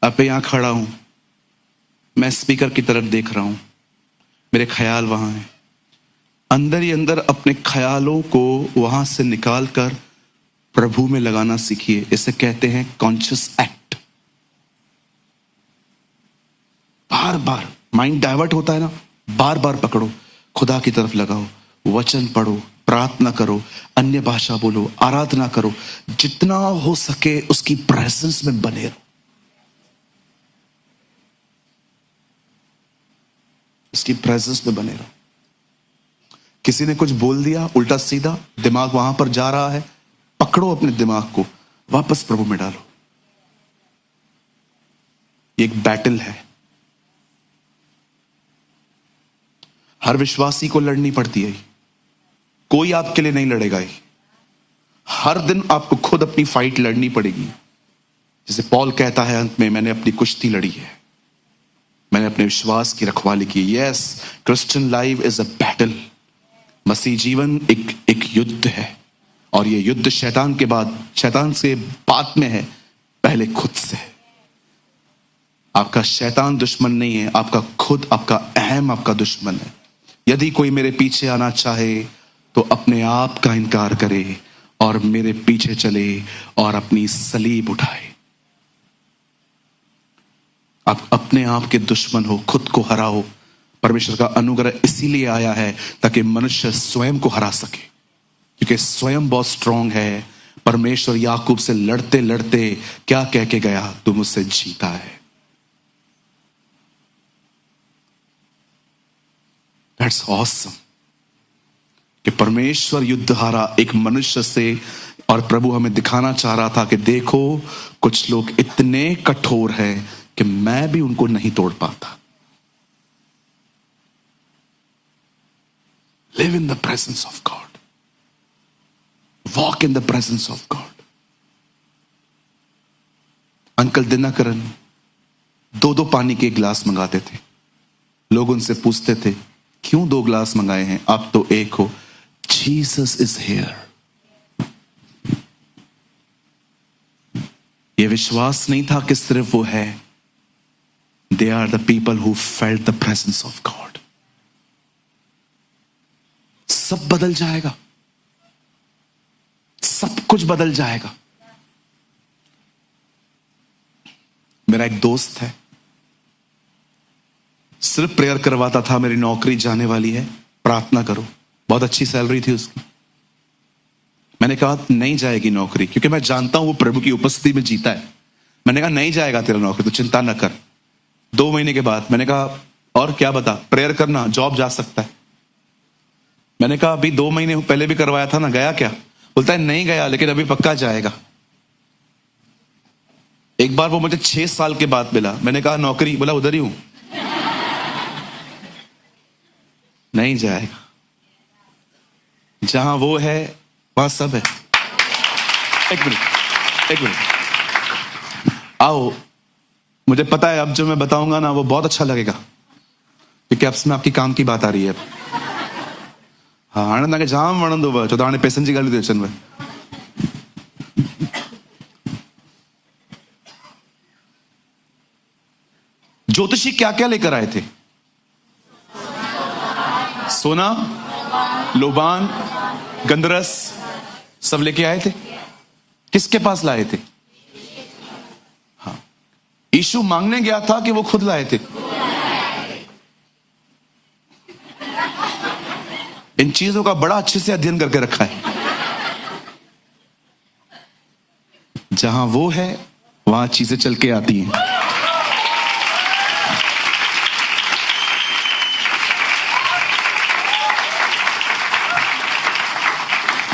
अब मैं यहां खड़ा हूं, मैं स्पीकर की तरफ देख रहा हूं, मेरे ख्याल वहां हैं। अंदर ही अंदर अपने ख्यालों को वहां से निकाल कर प्रभु में लगाना सीखिए। इसे कहते हैं कॉन्शियस एक्ट। बार बार माइंड डाइवर्ट होता है ना, बार बार पकड़ो, खुदा की तरफ लगाओ, वचन पढ़ो, प्रार्थना करो, अन्य भाषा बोलो, आराधना करो, जितना हो सके उसकी प्रेजेंस में बने रहो, उसकी प्रेजेंस में बने रहो। किसी ने कुछ बोल दिया उल्टा सीधा, दिमाग वहां पर जा रहा है, पकड़ो अपने दिमाग को, वापस प्रभु में डालो। ये एक बैटल है, हर विश्वासी को लड़नी पड़ती है। कोई आपके लिए नहीं लड़ेगा। हर दिन आपको खुद अपनी फाइट लड़नी पड़ेगी। जैसे पौल कहता है अंत में, मैंने अपनी कुश्ती लड़ी है, मैंने अपने विश्वास की रखवाली की। Yes, Christian life is a battle. मसीह जीवन एक युद्ध है, और ये युद्ध शैतान से बाद में है, पहले खुद से। आपका शैतान दुश्मन नहीं है, आपका खुद, आपका अहम आपका दुश्मन है। यदि कोई मेरे पीछे आना चाहे तो अपने आप का इनकार करे और मेरे पीछे चले और अपनी सलीब उठाए। आप अपने आप के दुश्मन हो, खुद को हराओ। परमेश्वर का अनुग्रह इसीलिए आया है ताकि मनुष्य स्वयं को हरा सके, क्योंकि स्वयं बहुत स्ट्रांग है। परमेश्वर याकूब से लड़ते लड़ते क्या कह के गया? तू मुझसे जीता है। दैट्स ऑसम कि परमेश्वर युद्ध हारा एक मनुष्य से, और प्रभु हमें दिखाना चाह रहा था कि देखो कुछ लोग इतने कठोर हैं कि मैं भी उनको नहीं तोड़ पाता। Live in the presence of God, walk in the presence of God. Uncle Dinakaran 2-2 पानी के गिलास मंगाते थे। लोग उनसे पूछते थे क्यों 2 गिलास मंगाए हैं, आप तो एक हो। Jesus is here. ये विश्वास नहीं था कि सिर्फ वो है, they are the people who felt the presence of God. सब बदल जाएगा, सब कुछ बदल जाएगा। मेरा एक दोस्त है, सिर्फ प्रेयर करवाता था, मेरी नौकरी जाने वाली है, प्रार्थना करो। बहुत अच्छी सैलरी थी उसकी। मैंने कहा नहीं जाएगी नौकरी, क्योंकि मैं जानता हूं वो प्रभु की उपस्थिति में जीता है। मैंने कहा नहीं जाएगा तेरा नौकरी, तो चिंता न कर। 2 महीने के बाद मैंने कहा और क्या बता, प्रेयर करना, जॉब जा सकता है। मैंने कहा अभी 2 महीने पहले भी करवाया था ना, गया क्या? बोलता है नहीं गया, लेकिन अभी पक्का जाएगा। एक बार वो मुझे 6 साल के बाद मिला। मैंने कहा नौकरी, बोला उधर ही हूं। नहीं जाएगा, जहां वो है वहां सब है। एक मिनट आओ, मुझे पता है अब जो मैं बताऊंगा ना वो बहुत अच्छा लगेगा, क्योंकि अब में आपकी काम की बात आ रही है। हाँ, हाणे तव्हांखे जाम वणंदो, छो त हाणे पैसनि जी ॻाल्हियूं थी अचनि। ज्योतिषी क्या क्या लेकर आए थे? सोना, लोबान, गंधरस, सब लेके आए थे। किसके पास लाए थे? हाँ, यीशु मांगने गया था कि वो खुद लाए थे? इन चीजों का बड़ा अच्छे से अध्ययन करके रखा है। जहां वो है वहां चीजें चल के आती हैं।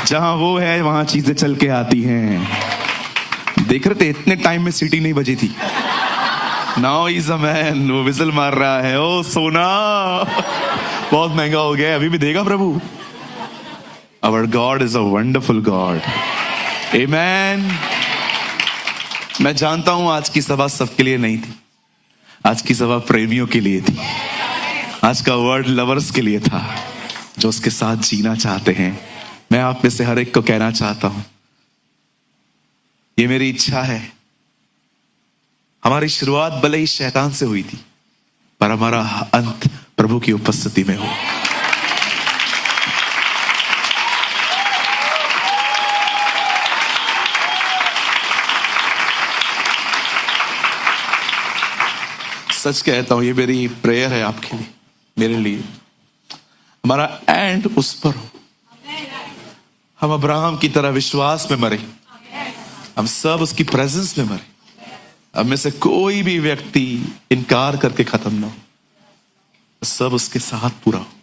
जहां वो है वहां चीजें चल के आती हैं। देख रहे थे इतने टाइम में सीटी नहीं बजी थी। नाउ इज अ मैन, वो विजल मार रहा है। ओ सोना बहुत महंगा हो गया है, अभी भी देगा प्रभु। Our God is a wonderful God. Amen. मैं जानता हूं आज की सभा सबके लिए नहीं थी, आज की सभा प्रेमियों के लिए थी। आज का वर्ड लवर्स के लिए था, जो उसके साथ जीना चाहते हैं। मैं आप में से हर एक को कहना चाहता हूं, ये मेरी इच्छा है, हमारी शुरुआत भले ही शैतान से हुई थी, पर हमारा अंत प्रभु की उपस्थिति में हो। सच कहता हूं, ये मेरी प्रेयर है आपके लिए, मेरे लिए। हमारा एंड उस पर हो। हम अब्राहम की तरह विश्वास में मरे, हम सब उसकी प्रेजेंस में मरे। अब में से कोई भी व्यक्ति इनकार करके खत्म ना हो, सब उसके साथ पूरा हो।